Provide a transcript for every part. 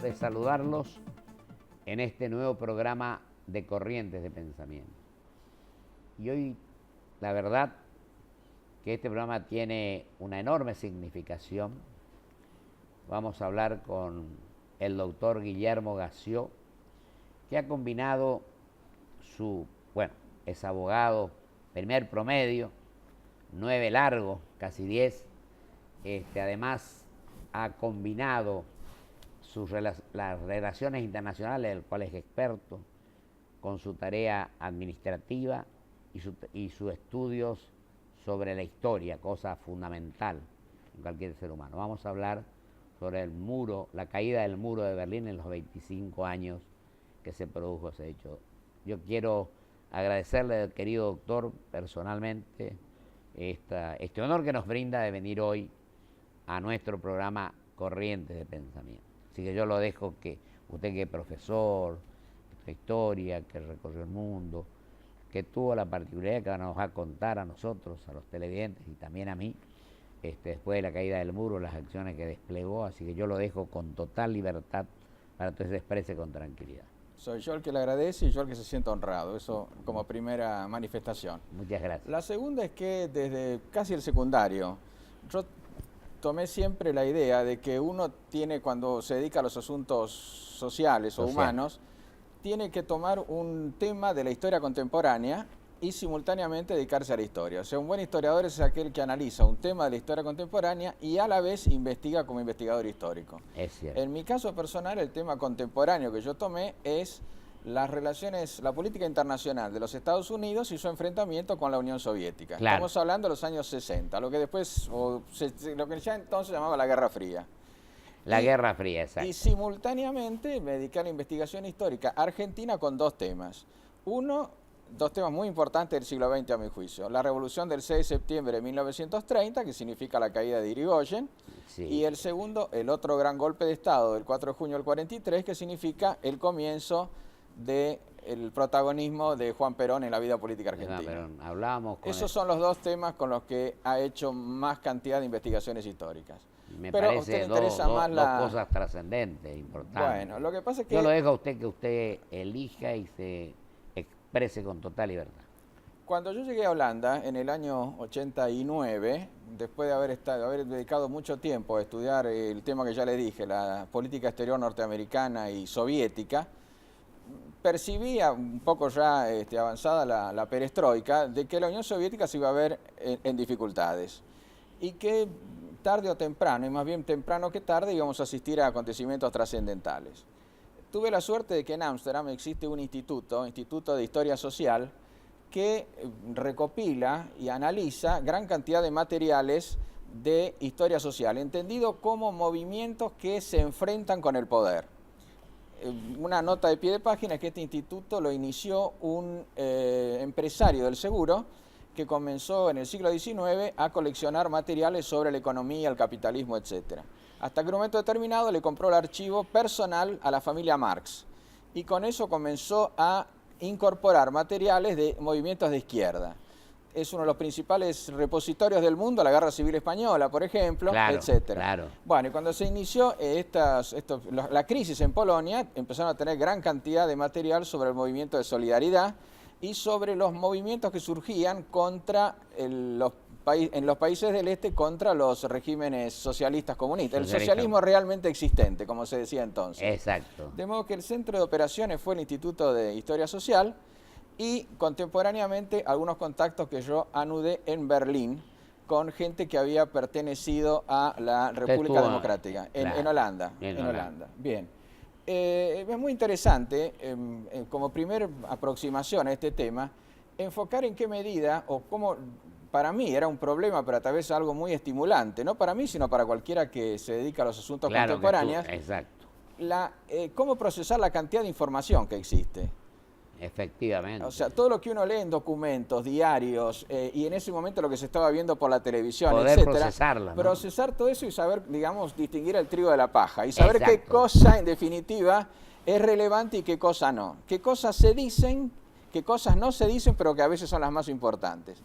de saludarlos en este nuevo programa de Corrientes de Pensamiento. Y hoy, la verdad, que este programa tiene una enorme significación. Vamos a hablar con el doctor Guillermo Gació, que ha combinado es abogado, primer promedio, 9 largos, casi 10. Además, ha combinado las relaciones internacionales, del cual es experto, con su tarea administrativa y sus estudios sobre la historia, cosa fundamental en cualquier ser humano. Vamos a hablar sobre el muro, la caída del muro de Berlín en los 25 años que se produjo ese hecho. Yo quiero agradecerle al querido doctor personalmente este honor que nos brinda de venir hoy a nuestro programa Corrientes de Pensamiento. Así que yo lo dejo que usted, que es profesor de historia, que recorrió el mundo, que tuvo la particularidad que nos va a contar a nosotros, a los televidentes y también a mí, después de la caída del muro, las acciones que desplegó. Así que yo lo dejo con total libertad para que usted se exprese con tranquilidad. Soy yo el que le agradece y yo el que se siente honrado, eso como primera manifestación. Muchas gracias. La segunda es que desde casi el secundario, yo tomé siempre la idea de que uno tiene, cuando se dedica a los asuntos sociales o humanos, tiene que tomar un tema de la historia contemporánea y simultáneamente dedicarse a la historia. O sea, un buen historiador es aquel que analiza un tema de la historia contemporánea y a la vez investiga como investigador histórico. Es cierto. En mi caso personal, el tema contemporáneo que yo tomé es las relaciones, la política internacional de los Estados Unidos y su enfrentamiento con la Unión Soviética. Claro. Estamos hablando de los años 60, lo que después, lo que ya entonces se llamaba la Guerra Fría. La Guerra Fría, exacto. Y simultáneamente me dediqué a la investigación histórica argentina con dos temas. Dos temas muy importantes del siglo XX a mi juicio. La revolución del 6 de septiembre de 1930, que significa la caída de Irigoyen. Sí. Y el segundo, el otro gran golpe de Estado del 4 de junio del 43, que significa el comienzo del protagonismo de Juan Perón en la vida política argentina. Hablábamos con Esos son los dos temas con los que ha hecho más cantidad de investigaciones históricas. Me Pero parece dos cosas trascendentes, importantes. Bueno, lo que pasa es que yo lo dejo a usted que usted elija y se exprese con total libertad. Cuando yo llegué a Holanda en el año 89, después de haber dedicado mucho tiempo a estudiar el tema que ya le dije, la política exterior norteamericana y soviética, percibía un poco ya avanzada la perestroika, de que la Unión Soviética se iba a ver en dificultades y que tarde o temprano, y más bien temprano que tarde, íbamos a asistir a acontecimientos trascendentales. Tuve la suerte de que en Ámsterdam existe un Instituto de Historia Social, que recopila y analiza gran cantidad de materiales de historia social, entendido como movimientos que se enfrentan con el poder. Una nota de pie de página es que este instituto lo inició un empresario del seguro que comenzó en el siglo XIX a coleccionar materiales sobre la economía, el capitalismo, etc. Hasta que en un momento determinado le compró el archivo personal a la familia Marx y con eso comenzó a incorporar materiales de movimientos de izquierda. Es uno de los principales repositorios del mundo, la Guerra Civil Española, por ejemplo, etc. Claro. Bueno, y cuando se inició la crisis en Polonia, empezaron a tener gran cantidad de material sobre el movimiento de solidaridad y sobre los movimientos que surgían contra en los países del este contra los regímenes socialistas comunistas, el socialismo realmente existente, como se decía entonces. Exacto. De modo que el centro de operaciones fue el Instituto de Historia Social y contemporáneamente algunos contactos que yo anudé en Berlín con gente que había pertenecido a la República Democrática, en Holanda. En Holanda. Bien. Es muy interesante, como primera aproximación a este tema, enfocar en qué medida o cómo, para mí era un problema, pero tal vez algo muy estimulante, no para mí, sino para cualquiera que se dedica a los asuntos contemporáneos. Exacto. Cómo procesar la cantidad de información que existe. Efectivamente. O sea, todo lo que uno lee en documentos, diarios, y en ese momento lo que se estaba viendo por la televisión, poder etcétera, procesarla, ¿no? Procesar todo eso y saber, digamos, distinguir el trigo de la paja y saber qué cosa, en definitiva, es relevante y qué cosa no. Qué cosas se dicen, qué cosas no se dicen, pero que a veces son las más importantes.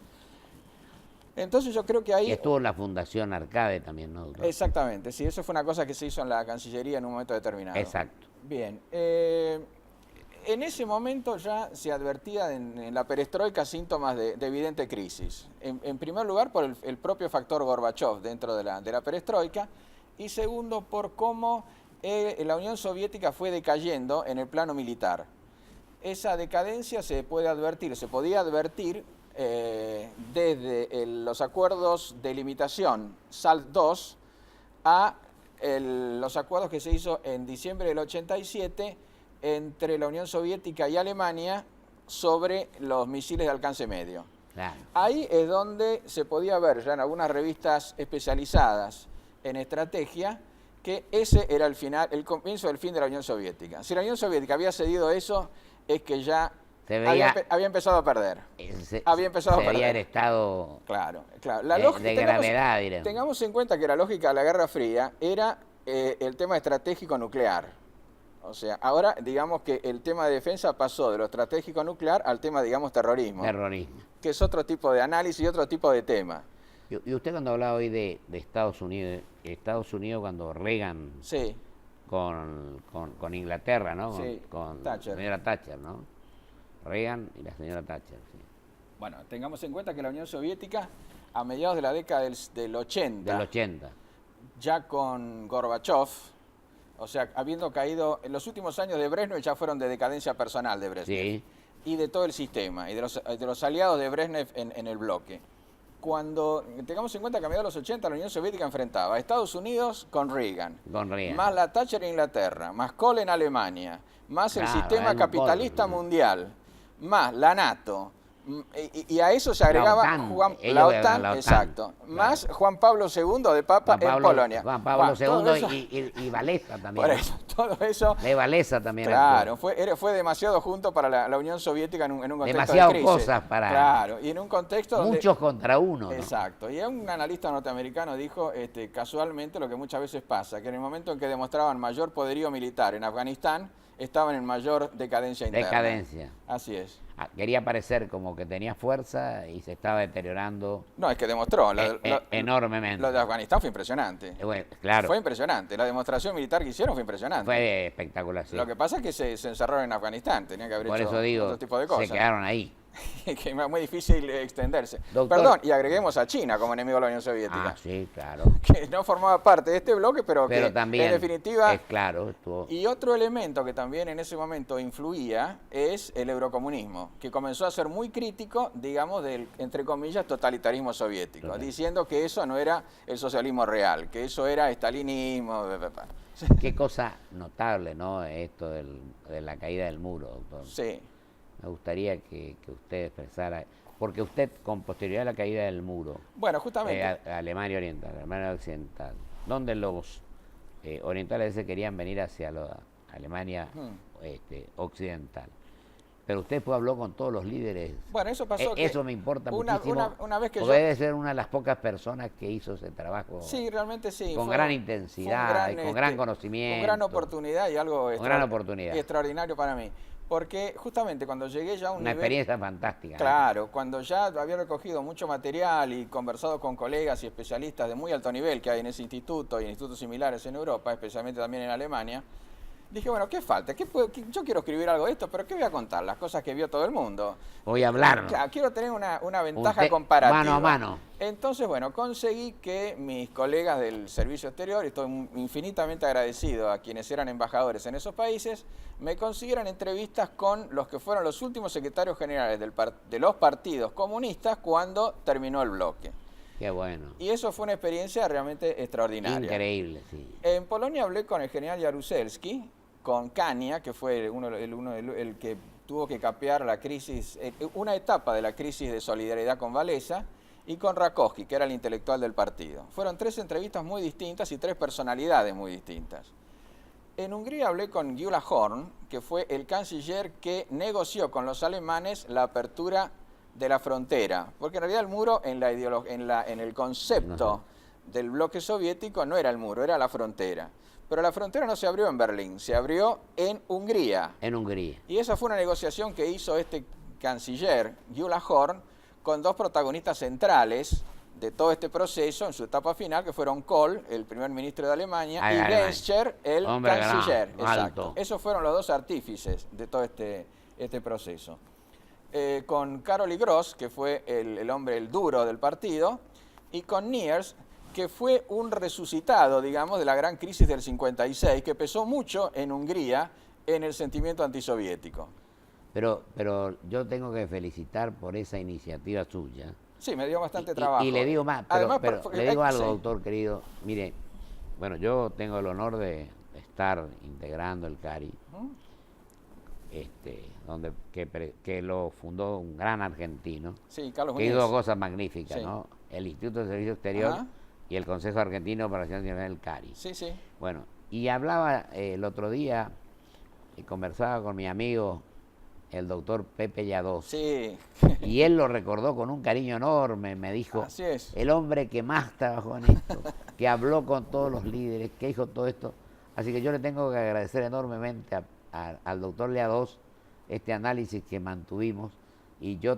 Entonces yo creo que ahí... Y estuvo en la Fundación Arcade también, ¿no, doctor? Exactamente, sí, eso fue una cosa que se hizo en la Cancillería en un momento determinado. Exacto. Bien, en ese momento ya se advertía en la perestroika síntomas de evidente crisis. En primer lugar, por el propio factor Gorbachov dentro de la perestroika, y segundo, por cómo la Unión Soviética fue decayendo en el plano militar. Esa decadencia se podía advertir desde los acuerdos de limitación SALT II a los acuerdos que se hizo en diciembre del 87 entre la Unión Soviética y Alemania sobre los misiles de alcance medio. Claro. Ahí es donde se podía ver ya en algunas revistas especializadas en estrategia que ese era el comienzo del fin de la Unión Soviética. Si la Unión Soviética había cedido eso, es que ya había empezado a perder. Había el estado Claro. de gravedad, diremos. Tengamos en cuenta que la lógica de la Guerra Fría era el tema estratégico nuclear. O sea, ahora digamos que el tema de defensa pasó de lo estratégico nuclear al tema, digamos, terrorismo. Terrorismo. Que es otro tipo de análisis y otro tipo de tema. Y usted cuando hablaba hoy de Estados Unidos cuando Reagan sí. con Inglaterra, ¿no? Sí, con Thatcher. la señora Thatcher, ¿no? Reagan y la señora Thatcher, sí. Bueno, tengamos en cuenta que la Unión Soviética, a mediados de la década del 80, Del 80. ya con Gorbachov, o sea, habiendo caído, en los últimos años de Brezhnev ya fueron de decadencia personal de Brezhnev. Sí. Y de todo el sistema, y de los aliados de Brezhnev en el bloque. Cuando tengamos en cuenta que a mediados de los 80 la Unión Soviética enfrentaba a Estados Unidos con Reagan, más la Thatcher en Inglaterra, más Kohl en Alemania, más el sistema capitalista mundial, más la NATO, y a eso se agregaba la OTAN, exacto, claro. Más Juan Pablo II de Papa en Polonia. Juan Pablo II y Walesa también. Por eso, todo eso. De Walesa también. Claro, fue demasiado junto para la Unión Soviética en un contexto demasiado de crisis. Cosas para... Claro, y en un contexto muchos contra uno, ¿no? Exacto, y un analista norteamericano dijo casualmente lo que muchas veces pasa, que en el momento en que demostraban mayor poderío militar en Afganistán, estaban en mayor decadencia interna. Decadencia. Así es. Quería parecer como que tenía fuerza y se estaba deteriorando. No, es que demostró. Enormemente. Lo de Afganistán fue impresionante. Bueno, claro. Fue impresionante. La demostración militar que hicieron fue impresionante. Fue espectacular, sí. Lo que pasa es que se encerraron en Afganistán. Tenían que haber hecho otro tipo de cosas. Se quedaron ahí. Que es muy difícil extenderse. Doctor, perdón, y agreguemos a China como enemigo de la Unión Soviética. Ah, sí, claro. Que no formaba parte de este bloque, pero que también, en definitiva... Es claro. Estuvo... Y otro elemento que también en ese momento influía es el eurocomunismo, que comenzó a ser muy crítico, digamos, del, entre comillas, totalitarismo soviético, diciendo que eso no era el socialismo real, que eso era estalinismo. Qué cosa notable, ¿no? Esto de la caída del muro, doctor. Sí. Me gustaría que usted expresara, porque usted con posterioridad a la caída del muro, bueno, justamente Alemania Oriental, Alemania Occidental, donde los orientales se querían venir hacia la Alemania Occidental, pero usted después habló con todos los líderes. Bueno, eso pasó. Eso me importa muchísimo, una vez que porque debe ser una de las pocas personas que hizo ese trabajo. Sí, realmente sí. Con gran intensidad, y con gran conocimiento. Con gran oportunidad y algo extraordinario para mí. Porque justamente cuando llegué ya a un nivel... Una experiencia fantástica. Claro, cuando ya había recogido mucho material y conversado con colegas y especialistas de muy alto nivel que hay en ese instituto y en institutos similares en Europa, especialmente también en Alemania, dije, bueno, ¿qué falta? Yo quiero escribir algo de esto, pero ¿qué voy a contar? Las cosas que vio todo el mundo. Voy a hablar. Quiero tener una ventaja comparativa. Mano a mano. Entonces, bueno, conseguí que mis colegas del servicio exterior, y estoy infinitamente agradecido a quienes eran embajadores en esos países, me consiguieran entrevistas con los que fueron los últimos secretarios generales de los partidos comunistas cuando terminó el bloque. Qué bueno. Y eso fue una experiencia realmente extraordinaria. Increíble, sí. En Polonia hablé con el general Jaruzelski, con Kania, que fue el que tuvo que capear la crisis, una etapa de la crisis de solidaridad con Walesa, y con Rakowski, que era el intelectual del partido. Fueron 3 entrevistas muy distintas y 3 personalidades muy distintas. En Hungría hablé con Gyula Horn, que fue el canciller que negoció con los alemanes la apertura de la frontera, porque en realidad el muro en el concepto del bloque soviético no era el muro, era la frontera. Pero la frontera no se abrió en Berlín, se abrió en Hungría. En Hungría. Y esa fue una negociación que hizo este canciller, Gyula Horn, con 2 protagonistas centrales de todo este proceso en su etapa final, que fueron Kohl, el primer ministro de Alemania, y Ay, Genscher, el hombre canciller. gran, Exacto. alto. Esos fueron los dos artífices de todo este proceso. Con Karol Gross, que fue el hombre, el duro del partido, y con Niers, que fue un resucitado, digamos, de la gran crisis del 56, que pesó mucho en Hungría en el sentimiento antisoviético. Pero yo tengo que felicitar por esa iniciativa suya. Sí, me dio bastante trabajo. Y le digo más, Además, le digo algo, sí. doctor querido. Mire, bueno, yo tengo el honor de estar integrando el CARI, que lo fundó un gran argentino, Sí, Carlos que Muñiz. hizo cosas magníficas, Sí. ¿no? El Instituto de Servicio Exterior Ajá. y el Consejo Argentino para la Acción Internacional del CARI. Sí, sí. Bueno, y hablaba el otro día, y conversaba con mi amigo, el doctor Pepe Lladós, Sí, y él lo recordó con un cariño enorme, me dijo, así es. el hombre que más trabajó en esto, que habló con todos los líderes, que hizo todo esto. Así que yo le tengo que agradecer enormemente al doctor Lladós este análisis que mantuvimos, y yo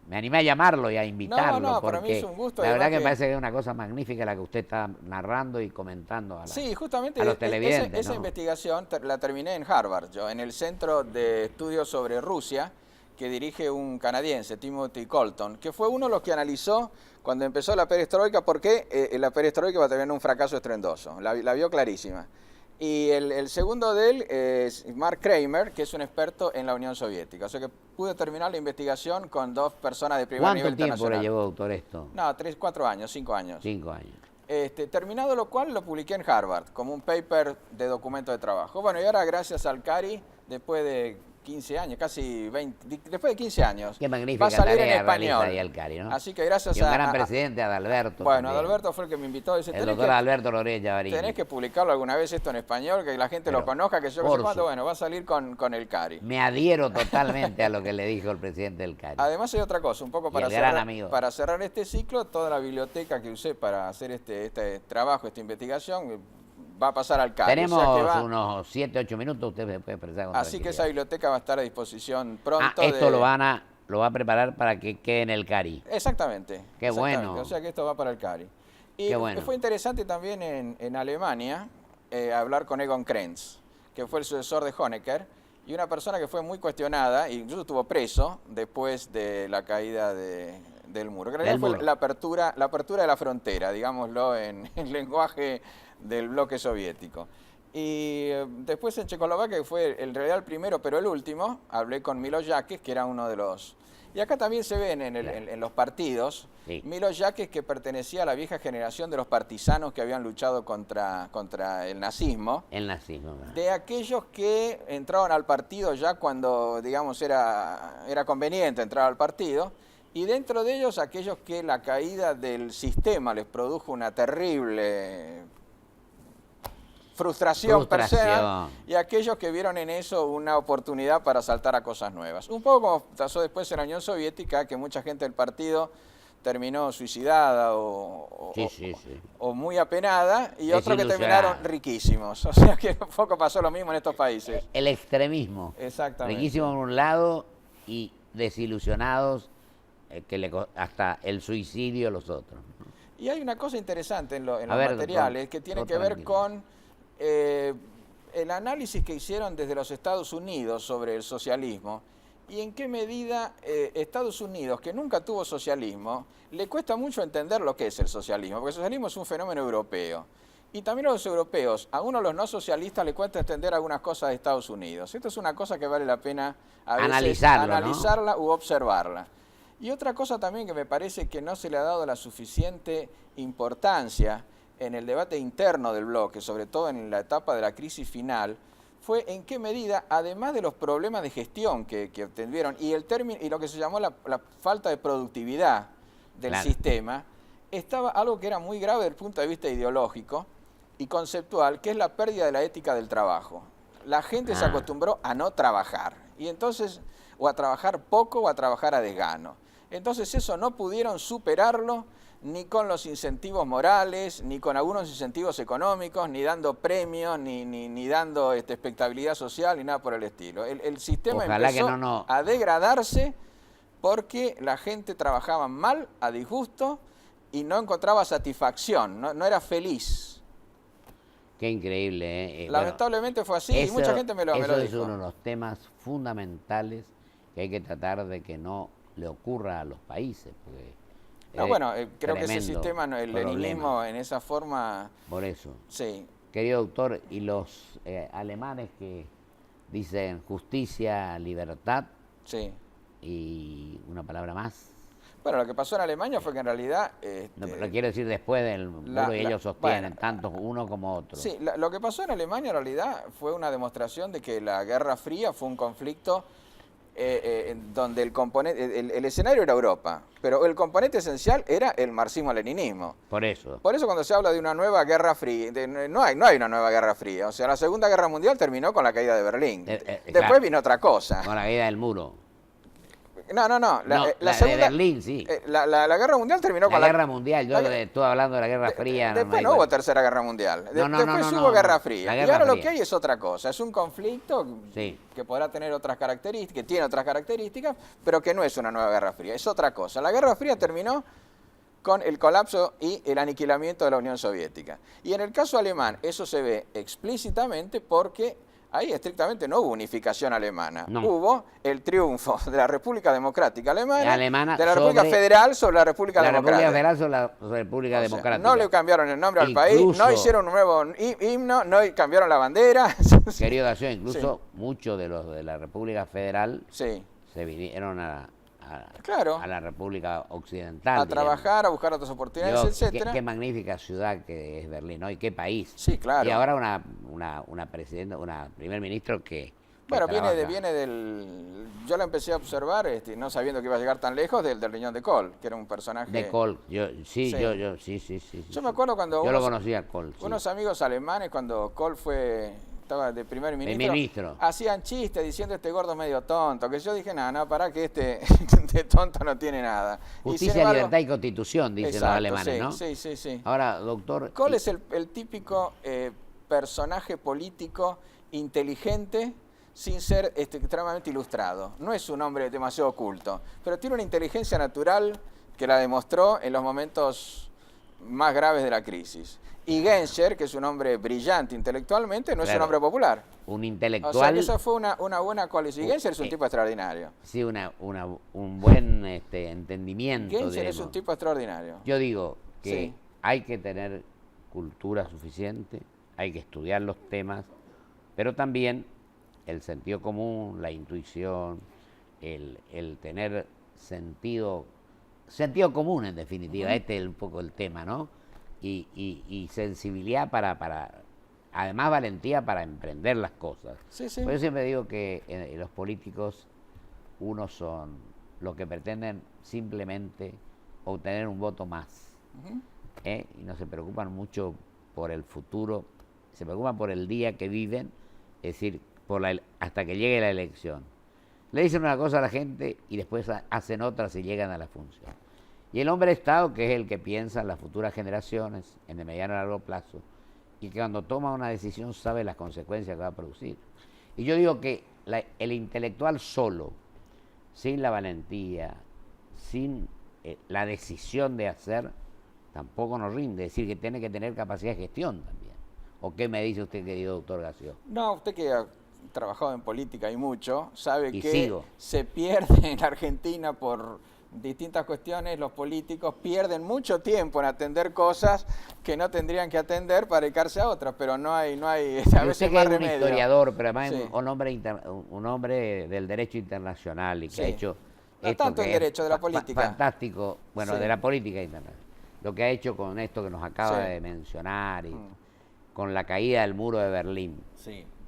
me animé a llamarlo y a invitarlo, No, para mí porque es un gusto, la verdad además que me que- parece que es una cosa magnífica la que usted está narrando y comentando Sí, justamente a los televidentes, esa ¿no? investigación la terminé en Harvard, yo, en el Centro de Estudios sobre Rusia, que dirige un canadiense, Timothy Colton, que fue uno de los que analizó cuando empezó la perestroika, porque la perestroika va a tener un fracaso estruendoso, la vio clarísima. Y el segundo de él es Mark Kramer, que es un experto en la Unión Soviética. O sea que pude terminar la investigación con dos personas de primer ¿Cuánto nivel tiempo le internacional. llevó, doctor, esto? No, 3, 4 años, 5 años. 5 años. Terminado lo cual lo publiqué en Harvard como un paper de documento de trabajo. Bueno, y ahora gracias al CARI, después de 15 años, casi 20, después de 15 años, Qué va magnífica a salir en tarea realiza español. ahí el CARI, ¿no? Así que gracias Y un gran presidente, Adalberto. Bueno, también. Adalberto fue el que me invitó. Dice, El doctor Alberto Rodríguez Llavarini. tenés que publicarlo alguna vez esto en español, que la gente Pero, lo conozca, que yo no por sé cuándo. su- Bueno, va a salir con el CARI. Me adhiero totalmente a lo que le dijo el presidente del CARI. Además hay otra cosa, un poco Y el gran amigo. para cerrar este ciclo, toda la biblioteca que usé para hacer este trabajo, esta investigación, va a pasar al CARI. Tenemos O sea que va- unos 7, 8 minutos, usted se puede expresar con Así que esa tranquilidad. biblioteca va a estar a disposición pronto. Esto lo va a preparar para que quede en el CARI. Exactamente. Qué exactamente. bueno. O sea que esto va para el CARI. Y Qué bueno. fue interesante también en Alemania hablar con Egon Krenz, que fue el sucesor de Honecker, y una persona que fue muy cuestionada, e incluso estuvo preso después de la caída del muro. Que en realidad fue la apertura de la frontera, digámoslo en lenguaje del bloque soviético. Y después en Checoslovaquia, que fue en realidad el primero, pero el último, hablé con Milo Jakeš, que era uno de los... Y acá también se ven en los partidos, Sí. Milo Jakeš, que pertenecía a la vieja generación de los partisanos que habían luchado contra el nazismo, El nazismo. ¿verdad? de aquellos que entraban al partido ya cuando, digamos, era conveniente entrar al partido, y dentro de ellos aquellos que la caída del sistema les produjo una terrible frustración personal, y aquellos que vieron en eso una oportunidad para saltar a cosas nuevas. Un poco como pasó después en la Unión Soviética, que mucha gente del partido terminó suicidada o muy apenada, y otros que terminaron riquísimos. O sea que un poco pasó lo mismo en estos países. El extremismo. Exactamente. Riquísimo por un lado y desilusionados hasta el suicidio los otros. Y hay una cosa interesante en los ver, materiales doctor, que tiene doctor, que ver tranquilo. con el análisis que hicieron desde los Estados Unidos sobre el socialismo y en qué medida Estados Unidos, que nunca tuvo socialismo, le cuesta mucho entender lo que es el socialismo, porque el socialismo es un fenómeno europeo. Y también a los europeos, a uno de los no socialistas le cuesta entender algunas cosas de Estados Unidos. Esto es una cosa que vale la pena a veces analizarla u observarla. Y otra cosa también que me parece que no se le ha dado la suficiente importancia en el debate interno del bloque, sobre todo en la etapa de la crisis final, fue en qué medida, además de los problemas de gestión que obtuvieron y lo que se llamó la falta de productividad del sistema, estaba algo que era muy grave desde el punto de vista ideológico y conceptual, que es la pérdida de la ética del trabajo. La gente se acostumbró a no trabajar, y entonces, o a trabajar poco o a trabajar a desgano. Entonces eso no pudieron superarlo ni con los incentivos morales, ni con algunos incentivos económicos, ni dando premios, ni dando expectabilidad social, ni nada por el estilo. El sistema empezó a degradarse porque la gente trabajaba mal, a disgusto, y no encontraba satisfacción, no era feliz. Qué increíble, ¿eh? Lamentablemente fue así y mucha gente me lo eso es dijo. uno de los temas fundamentales que hay que tratar de que no le ocurra a los países. Porque No, bueno, creo que ese tremendo sistema, el problema. leninismo en esa forma, Por eso. sí. Querido doctor, y los alemanes que dicen justicia, libertad Sí. y una palabra más. Bueno, lo que pasó en Alemania fue que en realidad... No, lo quiero decir después del muro que ellos sostienen, bueno, tanto uno como otro. Sí, lo que pasó en Alemania en realidad fue una demostración de que la Guerra Fría fue un conflicto donde el componente, el escenario era Europa, pero el componente esencial era el marxismo-leninismo. Por eso. Por eso cuando se habla de una nueva Guerra Fría, no hay una nueva Guerra Fría. O sea, la Segunda Guerra Mundial terminó con la caída de Berlín. Después claro, vino otra cosa. con la caída del muro. No. La segunda, de Berlín, sí. La Guerra Mundial terminó con La Guerra Mundial, yo estuve hablando de la Guerra Fría. Después no hubo Tercera Guerra Mundial. Después hubo Guerra Fría. Y ahora lo que hay es otra cosa. Es un conflicto que podrá tener otras características, que tiene otras características, pero que no es una nueva Guerra Fría. Es otra cosa. La Guerra Fría terminó con el colapso y el aniquilamiento de la Unión Soviética. Y en el caso alemán eso se ve explícitamente porque ahí estrictamente no hubo unificación alemana. No. Hubo el triunfo de la República Democrática Alemana de la República Federal sobre la República Democrática. La República Federal sobre la República Democrática. No le cambiaron el nombre al país, no hicieron un nuevo himno, no cambiaron la bandera. Querido García, incluso muchos de los de la República Federal se vinieron a la República Occidental. A trabajar, a buscar otras oportunidades, etcétera. Qué magnífica ciudad que es Berlín, ¿no? Y qué país. Sí, claro. Y ahora una presidenta, una primer ministro que bueno, viene del... Yo la empecé a observar, no sabiendo que iba a llegar tan lejos, del Riñón de Kohl, que era un personaje... De Kohl, sí. Yo me acuerdo cuando... Yo lo conocía a Kohl. Unos amigos alemanes, cuando Kohl estaba de primer ministro, hacían chistes diciendo este gordo es medio tonto, que yo dije, no, para que este de tonto no tiene nada. Justicia, libertad y constitución, dicen los alemanes, ¿no? Sí. Ahora, doctor... Kohl es el típico personaje político inteligente sin ser extremadamente ilustrado. No es un hombre demasiado oculto, pero tiene una inteligencia natural que la demostró en los momentos más graves de la crisis. Y Genscher, que es un hombre brillante intelectualmente, no es un hombre popular. Un intelectual... O sea, que esa fue una buena coalición. Y Genscher es un tipo extraordinario. Sí, un buen entendimiento. Genscher es un tipo extraordinario. Yo digo que hay que tener cultura suficiente, hay que estudiar los temas, pero también el sentido común, la intuición, el tener sentido común en definitiva, este es un poco el tema, ¿no? Y sensibilidad además valentía para emprender las cosas. Sí. Por eso siempre digo que los políticos, unos son los que pretenden simplemente obtener un voto más, y no se preocupan mucho por el futuro, se preocupan por el día que viven, es decir, hasta que llegue la elección. Le dicen una cosa a la gente y después hacen otras y llegan a la función. Y el hombre de Estado, que es el que piensa en las futuras generaciones, en el mediano y largo plazo, y que cuando toma una decisión sabe las consecuencias que va a producir. Y yo digo que el intelectual solo, sin la valentía, sin la decisión de hacer, tampoco nos rinde. Es decir, que tiene que tener capacidad de gestión también. ¿O qué me dice usted, querido doctor Gassio? No, usted que ha trabajado en política y mucho, sabe que se pierde en Argentina por distintas cuestiones, los políticos pierden mucho tiempo en atender cosas que no tendrían que atender para dedicarse a otras, pero no hay a veces más remedio. Un historiador, pero además un hombre del derecho internacional y que ha hecho... No tanto el derecho, de la política. Fantástico, de la política internacional. Lo que ha hecho con esto que nos acaba de mencionar y con la caída del muro de Berlín.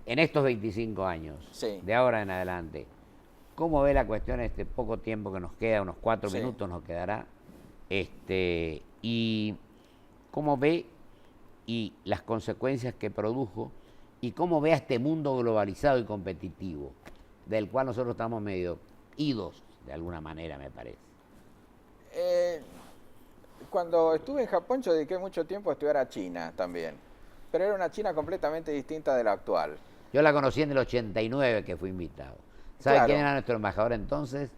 En estos 25 años, de ahora en adelante, ¿cómo ve la cuestión este poco tiempo que nos queda? Unos 4 minutos nos quedará. Y cómo ve y las consecuencias que produjo y cómo ve a este mundo globalizado y competitivo, del cual nosotros estamos medio idos de alguna manera, me parece. Cuando estuve en Japón yo dediqué mucho tiempo a estudiar a China también, pero era una China completamente distinta de la actual. Yo la conocí en el 89 que fui invitado. ¿Sabe quién era nuestro embajador entonces?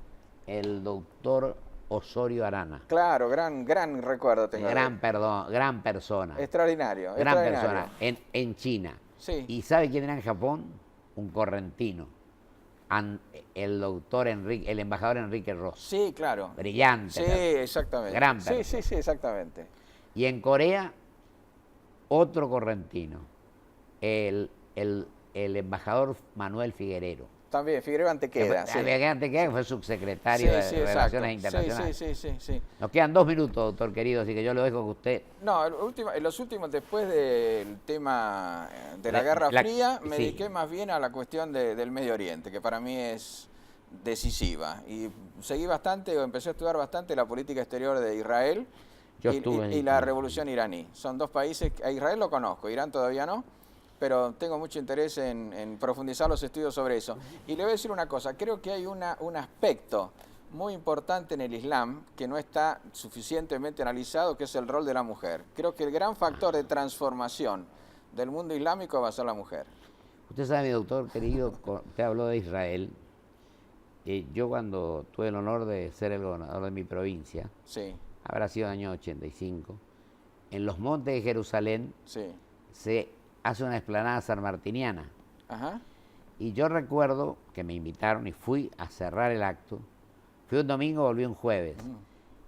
El doctor Osorio Arana. Claro, gran recuerdo tengo. Gran persona. Extraordinario. Gran persona en China. Sí. ¿Y sabe quién era en Japón? Un correntino. El doctor Enrique, el embajador Enrique Ross. Sí, claro. Brillante. Sí, exactamente. Gran persona. Sí, exactamente. Y en Corea, otro correntino. El embajador Manuel Figuerero. También, Figueroa Antequeda. Figueroa Antequeda fue subsecretario de Relaciones Internacionales. Sí. Nos quedan 2 minutos, doctor querido, así que yo lo dejo que usted... No, en los últimos, después del tema de la Guerra Fría, me dediqué más bien a la cuestión del Medio Oriente, que para mí es decisiva. Y seguí bastante, o empecé a estudiar bastante la política exterior de Israel y la revolución iraní. Son dos países, a Israel lo conozco, Irán todavía no, pero tengo mucho interés en profundizar los estudios sobre eso. Y le voy a decir una cosa, creo que hay un aspecto muy importante en el Islam que no está suficientemente analizado, que es el rol de la mujer. Creo que el gran factor de transformación del mundo islámico va a ser la mujer. Usted sabe, mi doctor querido, usted habló de Israel. Yo cuando tuve el honor de ser el gobernador de mi provincia, sí, habrá sido el año 85, en los montes de Jerusalén sí, se hace una explanada sanmartiniana. Ajá. Y yo recuerdo que me invitaron y fui a cerrar el acto. Fui un domingo, volví un jueves.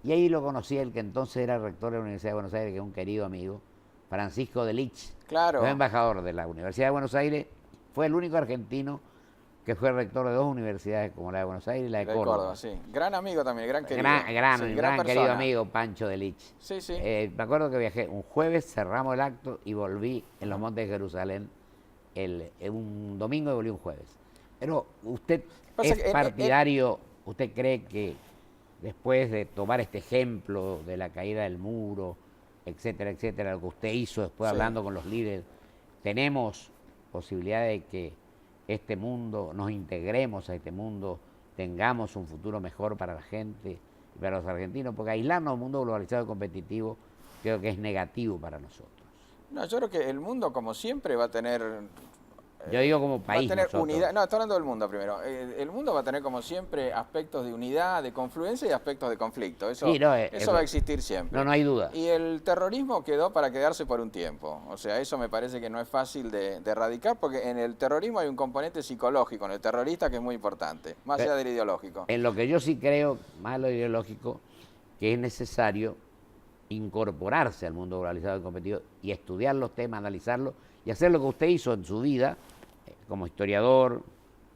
Y ahí lo conocí, el que entonces era rector de la Universidad de Buenos Aires, que es un querido amigo, Francisco de Lich. Claro. Fue embajador de la Universidad de Buenos Aires. Fue el único argentino que fue rector de 2 universidades, como la de Buenos Aires y la de Córdoba. Sí. Gran amigo también, gran querido. Gran querido amigo, Pancho de Lich. Sí, sí. Me acuerdo que viajé un jueves, cerramos el acto y volví en los montes de Jerusalén un domingo y volví un jueves. Pero usted es partidario, ¿usted cree que después de tomar este ejemplo de la caída del muro, etcétera, lo que usted hizo después hablando con los líderes, tenemos posibilidad de que este mundo, nos integremos a este mundo, tengamos un futuro mejor para la gente y para los argentinos? Porque aislarnos a un mundo globalizado y competitivo creo que es negativo para nosotros. No, yo creo que el mundo, como siempre, va a tener... Yo digo como país. Va a tener unidad. No, estoy hablando del mundo primero. El mundo va a tener, como siempre, aspectos de unidad, de confluencia y aspectos de conflicto. Eso va a existir siempre. No hay duda. Y el terrorismo quedó para quedarse por un tiempo. O sea, eso me parece que no es fácil de erradicar, porque en el terrorismo hay un componente psicológico, en el terrorista, que es muy importante, más allá del ideológico. En lo que yo sí creo, más lo ideológico, que es necesario incorporarse al mundo globalizado y competitivo y estudiar los temas, analizarlos y hacer lo que usted hizo en su vida como historiador,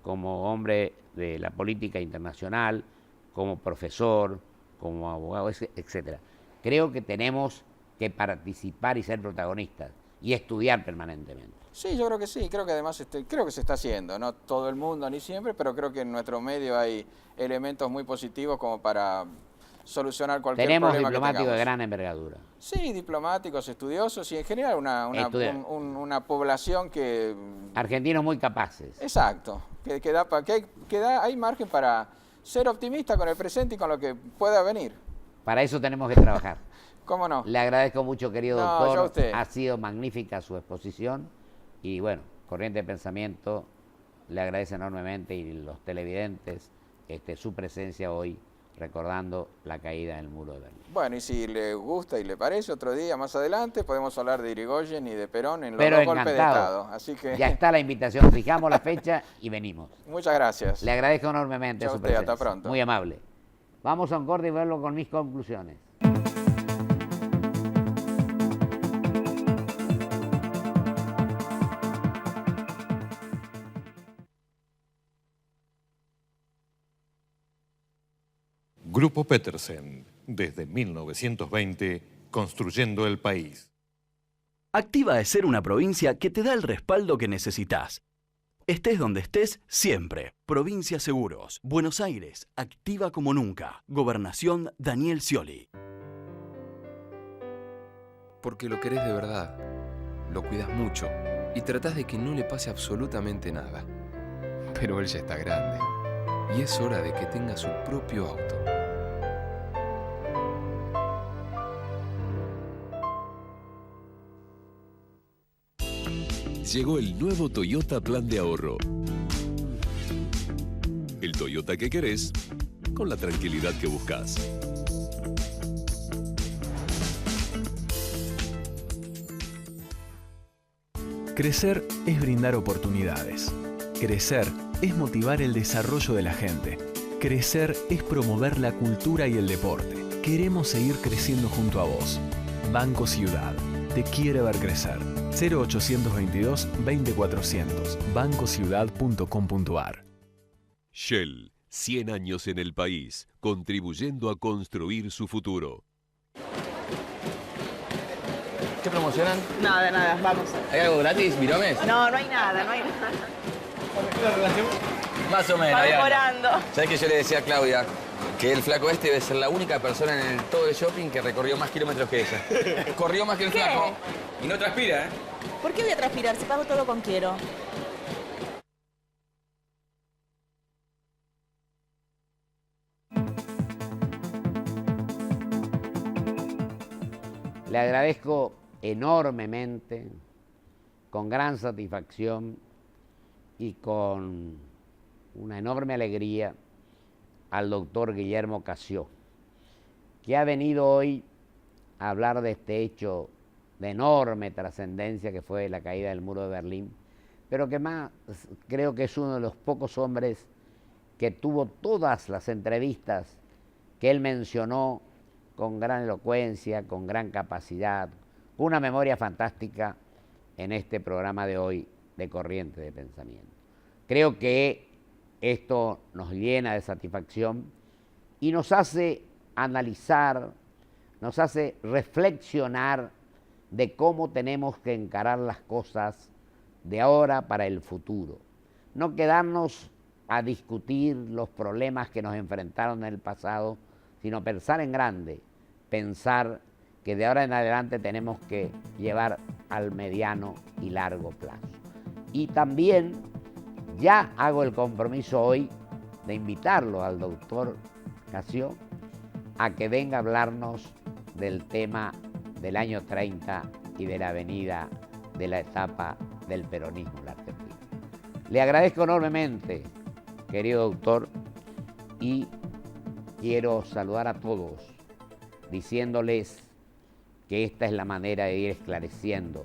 como hombre de la política internacional, como profesor, como abogado, etcétera. Creo que tenemos que participar y ser protagonistas y estudiar permanentemente. Sí, yo creo que sí, creo que además creo que se está haciendo, no todo el mundo ni siempre, pero creo que en nuestro medio hay elementos muy positivos como para solucionar cualquier problema que tengamos. Tenemos diplomáticos de gran envergadura. Sí, diplomáticos, estudiosos y en general una población que... Argentinos muy capaces. Exacto, hay margen para ser optimista con el presente y con lo que pueda venir. Para eso tenemos que trabajar. ¿Cómo no? Le agradezco mucho, querido doctor. Yo a usted. Ha sido magnífica su exposición y bueno, Corriente de Pensamiento le agradece enormemente y los televidentes su presencia hoy recordando la caída del muro de Berlín. Bueno, y si le gusta y le parece, otro día más adelante podemos hablar de Irigoyen y de Perón en los 2 golpes de Estado. Así que... Ya está la invitación, fijamos la fecha y venimos. Muchas gracias. Le agradezco enormemente su presencia. Hasta pronto. Muy amable. Vamos a un corte y vuelvo con mis conclusiones. Grupo Petersen, desde 1920, construyendo el país. Activa es ser una provincia que te da el respaldo que necesitas. Estés donde estés, siempre. Provincia Seguros, Buenos Aires, activa como nunca. Gobernación Daniel Scioli. Porque lo querés de verdad, lo cuidas mucho y tratás de que no le pase absolutamente nada. Pero él ya está grande y es hora de que tenga su propio auto. Llegó el nuevo Toyota Plan de Ahorro. El Toyota que querés, con la tranquilidad que buscas. Crecer es brindar oportunidades. Crecer es motivar el desarrollo de la gente. Crecer es promover la cultura y el deporte. Queremos seguir creciendo junto a vos. Banco Ciudad. Te quiere ver crecer. 0822 20400. bancociudad.com.ar. Shell, 100 años en el país, contribuyendo a construir su futuro. ¿Qué promocionan? Nada, vamos. ¿Hay algo gratis, Viromes? No, no hay nada. Más o menos. Va mejorando. ¿Sabes que yo le decía a Claudia que el flaco este debe ser la única persona en todo el shopping que recorrió más kilómetros que ella? Corrió más que el ¿Qué? flaco. Y no transpira, ¿eh? ¿Por qué voy a transpirar si pago todo con Quiero? Le agradezco enormemente, con gran satisfacción y con una enorme alegría al doctor Guillermo Cassió, que ha venido hoy a hablar de este hecho de enorme trascendencia que fue la caída del muro de Berlín, pero que más creo que es uno de los pocos hombres que tuvo todas las entrevistas que él mencionó con gran elocuencia, con gran capacidad, una memoria fantástica en este programa de hoy de Corriente de Pensamiento. Creo que esto nos llena de satisfacción y nos hace analizar, nos hace reflexionar de cómo tenemos que encarar las cosas de ahora para el futuro. No quedarnos a discutir los problemas que nos enfrentaron en el pasado, sino pensar en grande, pensar que de ahora en adelante tenemos que llevar al mediano y largo plazo. Y también ya hago el compromiso hoy de invitarlo al doctor Cassió a que venga a hablarnos del tema del año 30 y de la venida de la etapa del peronismo en la Argentina. Le agradezco enormemente, querido doctor, y quiero saludar a todos diciéndoles que esta es la manera de ir esclareciendo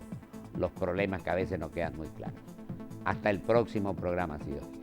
los problemas que a veces nos quedan muy claros. Hasta el próximo programa, si Dios quiere.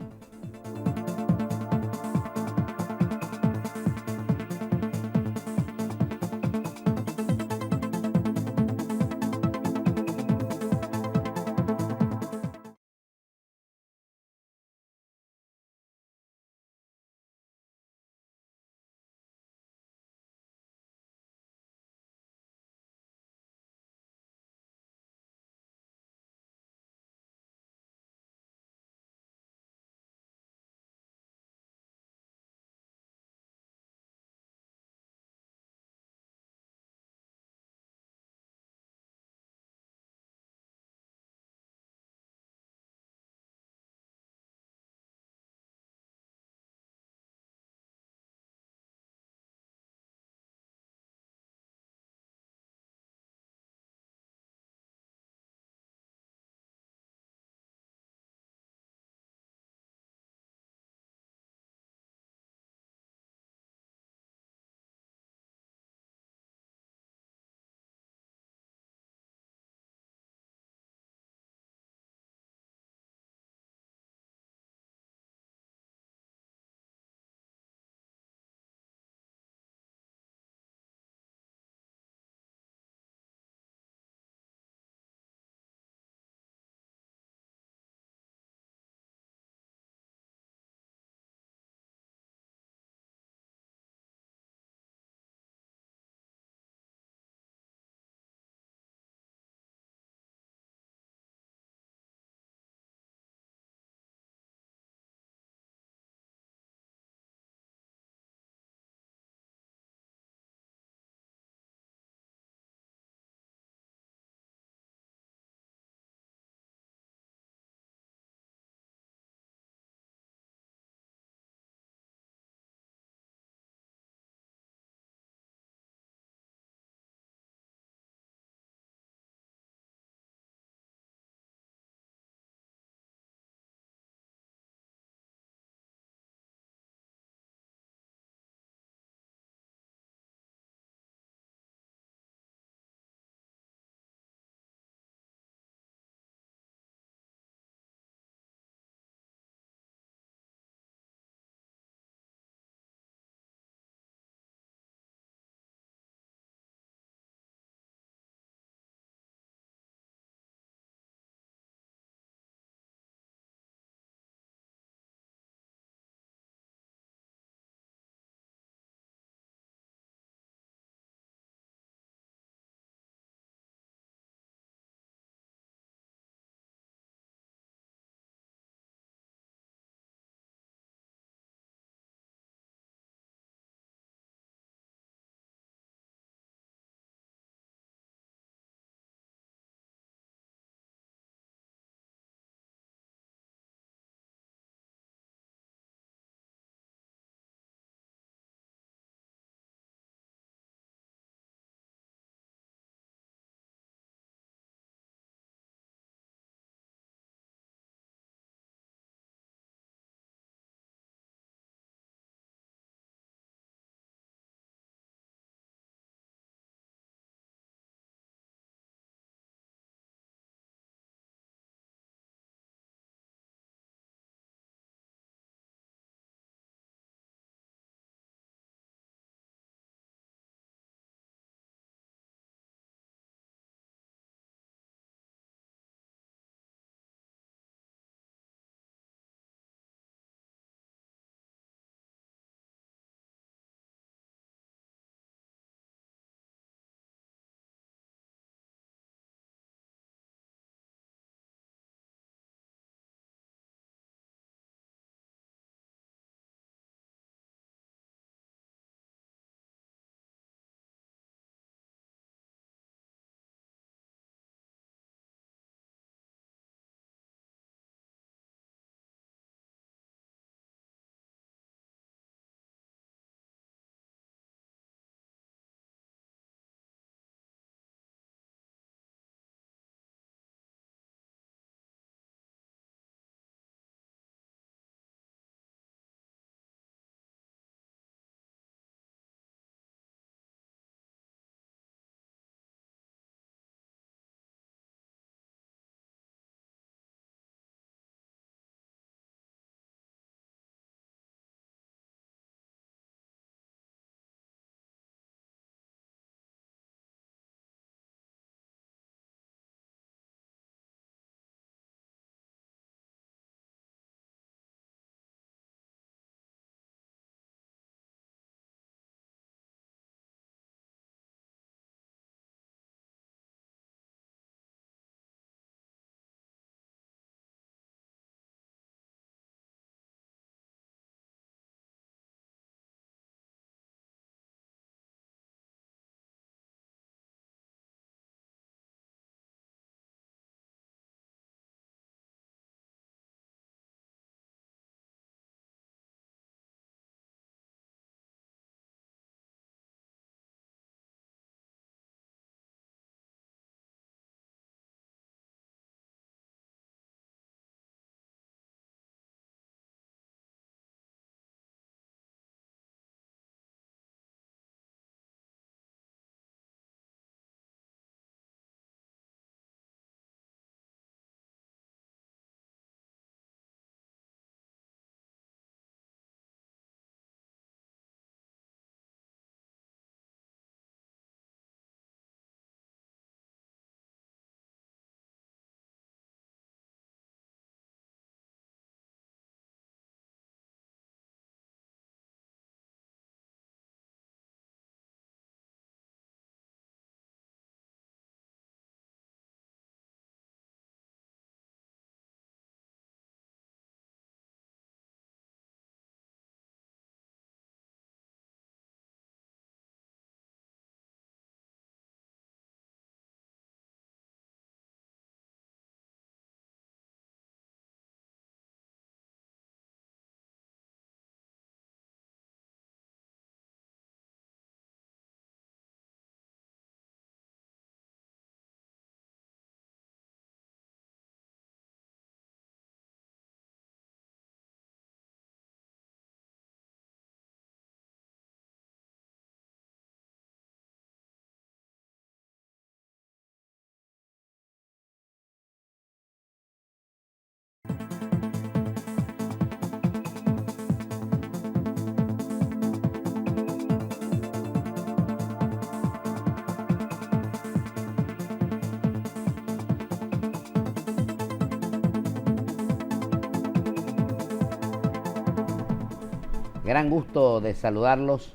Gran gusto de saludarlos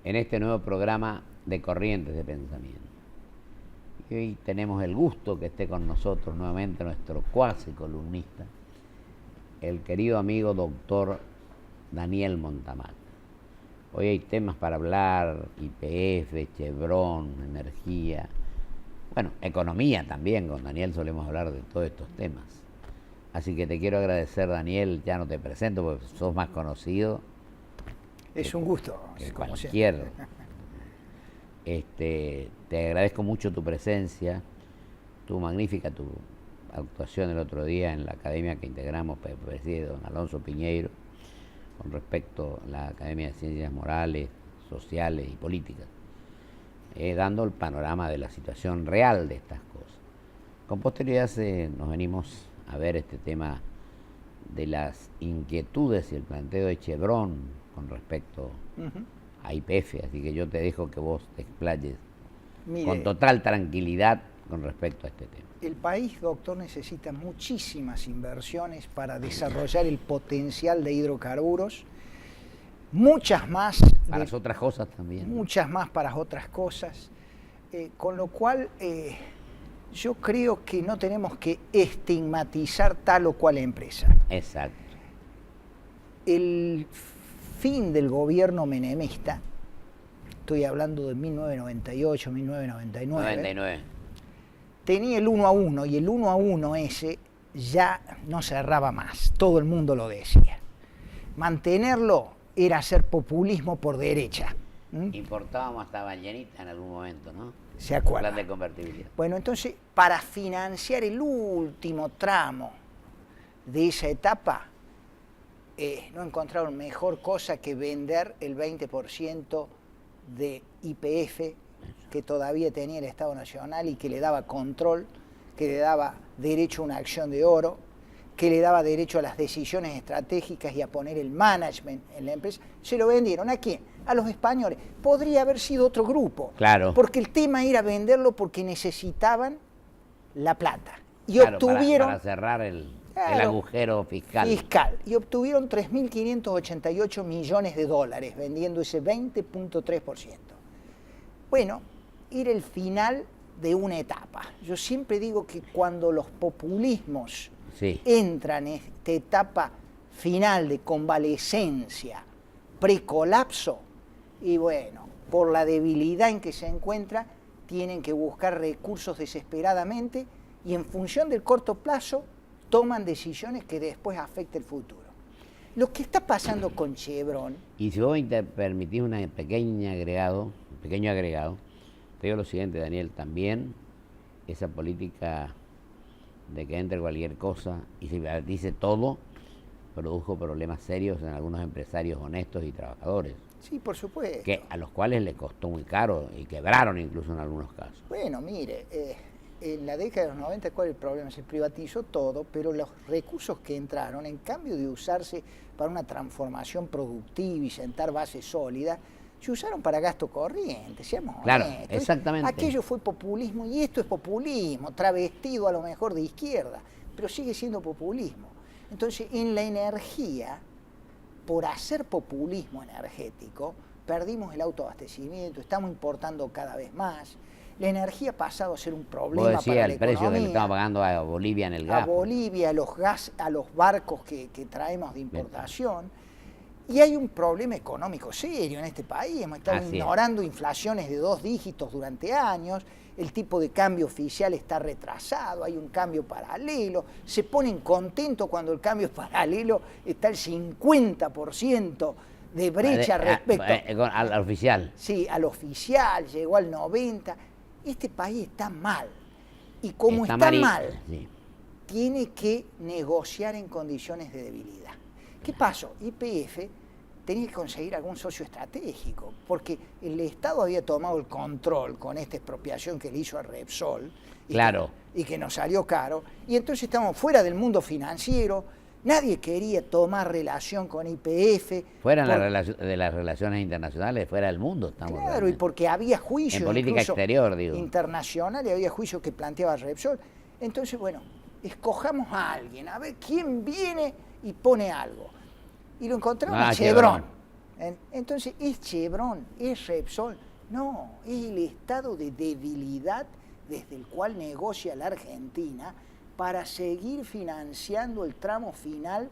en este nuevo programa de Corrientes de Pensamiento. Y hoy tenemos el gusto que esté con nosotros nuevamente nuestro cuasi columnista, el querido amigo doctor Daniel Montamagno. Hoy hay temas para hablar, YPF, Chevron, energía, bueno, economía también, con Daniel solemos hablar de todos estos temas. Así que te quiero agradecer, Daniel, ya no te presento porque sos más conocido. Es un gusto, que como cualquier. siempre. Te agradezco mucho tu presencia, tu actuación el otro día en la academia que integramos, preside don Alonso Piñeiro, con respecto a la Academia de Ciencias Morales, Sociales y Políticas, dando el panorama de la situación real de estas cosas. Con posterioridad nos venimos a ver este tema de las inquietudes y el planteo de Chevron con respecto a YPF, así que yo te dejo que vos te explayes con total tranquilidad con respecto a este tema. El país, doctor, necesita muchísimas inversiones para desarrollar el potencial de hidrocarburos, muchas más. Para otras cosas también. Muchas más para otras cosas, con lo cual yo creo que no tenemos que estigmatizar tal o cual empresa. Exacto. El fin del gobierno menemista, estoy hablando de 1998, 1999, tenía el 1 a 1 y el 1 a 1 ese ya no cerraba más, todo el mundo lo decía. Mantenerlo era hacer populismo por derecha. Importábamos hasta Vallenita en algún momento, ¿no? ¿Se acuerda? Plan de convertibilidad. Bueno, entonces, para financiar el último tramo de esa etapa, no encontraron mejor cosa que vender el 20% de YPF que todavía tenía el Estado Nacional y que le daba control, que le daba derecho a una acción de oro, que le daba derecho a las decisiones estratégicas y a poner el management en la empresa. Se lo vendieron. ¿A quién? A los españoles. Podría haber sido otro grupo. Claro. Porque el tema era venderlo porque necesitaban la plata. Y claro, obtuvieron... para cerrar el agujero fiscal. Y obtuvieron 3.588 millones de dólares vendiendo ese 20.3%. Bueno, era el final de una etapa. Yo siempre digo que cuando los populismos entran en esta etapa final de convalescencia, precolapso, y bueno, por la debilidad en que se encuentra, tienen que buscar recursos desesperadamente y en función del corto plazo toman decisiones que después afecten el futuro. Lo que está pasando con Chevron... Y si vos permitís un pequeño agregado, te digo lo siguiente, Daniel, también esa política de que entre cualquier cosa y se privatice todo, produjo problemas serios en algunos empresarios honestos y trabajadores. Sí, por supuesto. A los cuales les costó muy caro y quebraron incluso en algunos casos. Bueno, mire, en la década de los 90, ¿cuál es el problema? Se privatizó todo, pero los recursos que entraron, en cambio de usarse para una transformación productiva y sentar bases sólidas, se usaron para gasto corriente, seamos claro, honestos. Exactamente. Aquello fue populismo y esto es populismo, travestido a lo mejor de izquierda, pero sigue siendo populismo. Entonces, en la energía, por hacer populismo energético, perdimos el autoabastecimiento, estamos importando cada vez más. La energía ha pasado a ser un problema para la economía. El precio que le estamos pagando a Bolivia en el gas. A Bolivia, a los barcos que traemos de importación. Y hay un problema económico serio en este país. Hemos estado ignorando inflaciones de 2 dígitos durante años. El tipo de cambio oficial está retrasado, hay un cambio paralelo. Se ponen contentos cuando el cambio paralelo está al 50% de brecha respecto al oficial. Sí, al oficial, llegó al 90%. Este país está mal. Y como está mal, tiene que negociar en condiciones de debilidad. ¿Qué pasó? YPF tenía que conseguir algún socio estratégico, porque el Estado había tomado el control con esta expropiación que le hizo a Repsol y que nos salió caro, y entonces estamos fuera del mundo financiero, nadie quería tomar relación con YPF. Fuera de las relaciones internacionales, fuera del mundo estamos. Claro, realmente. Y porque había juicios en política exterior, digo. Internacional, y había juicios que planteaba Repsol. Entonces, bueno, escojamos a alguien, a ver quién viene y pone algo. Y lo encontramos a Chevron. Entonces, ¿es Chevron? ¿Es Repsol? No, es el estado de debilidad desde el cual negocia la Argentina para seguir financiando el tramo final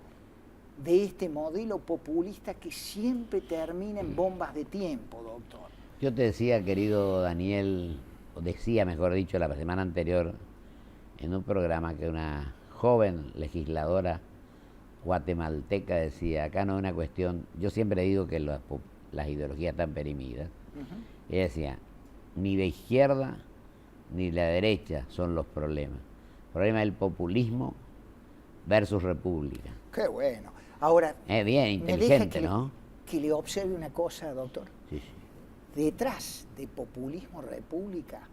de este modelo populista que siempre termina en bombas de tiempo, doctor. Yo te decía, querido Daniel, o decía, mejor dicho, la semana anterior, en un programa que una joven legisladora guatemalteca decía, acá no es una cuestión, yo siempre digo que las ideologías están perimidas. Ella decía, ni de izquierda ni la derecha son los problemas. El problema es el populismo versus república. Qué bueno. Ahora, bien inteligente, ¿no? Que le observe una cosa, doctor. Sí, sí. Detrás de populismo república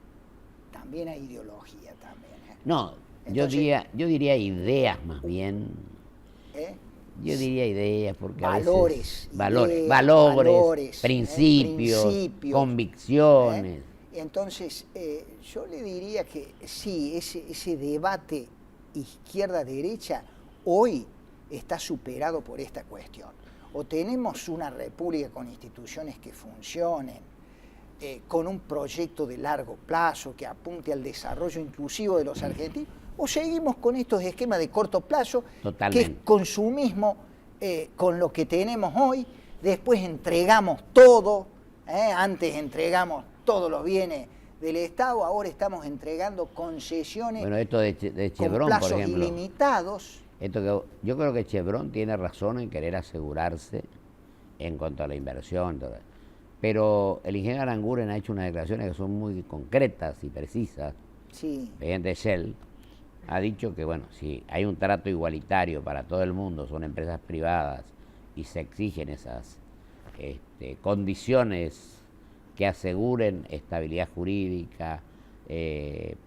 también hay ideología también. No, Entonces, yo diría ideas más bien. Yo diría ideas porque valores, a veces, ideas, valores, principios, convicciones. Entonces, yo le diría que sí, ese debate izquierda-derecha hoy está superado por esta cuestión. O tenemos una república con instituciones que funcionen, con un proyecto de largo plazo que apunte al desarrollo inclusivo de los argentinos, o seguimos con estos esquemas de corto plazo, totalmente, que es consumismo con lo que tenemos hoy, después entregamos todo, antes entregamos todos los bienes del Estado, ahora estamos entregando concesiones, bueno, esto de Chevron, con plazos por ejemplo, ilimitados. Yo creo que Chevron tiene razón en querer asegurarse en cuanto a la inversión, pero el ingeniero Aranguren ha hecho unas declaraciones que son muy concretas y precisas. Sí. El presidente Shell ha dicho que, bueno, si hay un trato igualitario para todo el mundo, son empresas privadas y se exigen esas condiciones que aseguren estabilidad jurídica,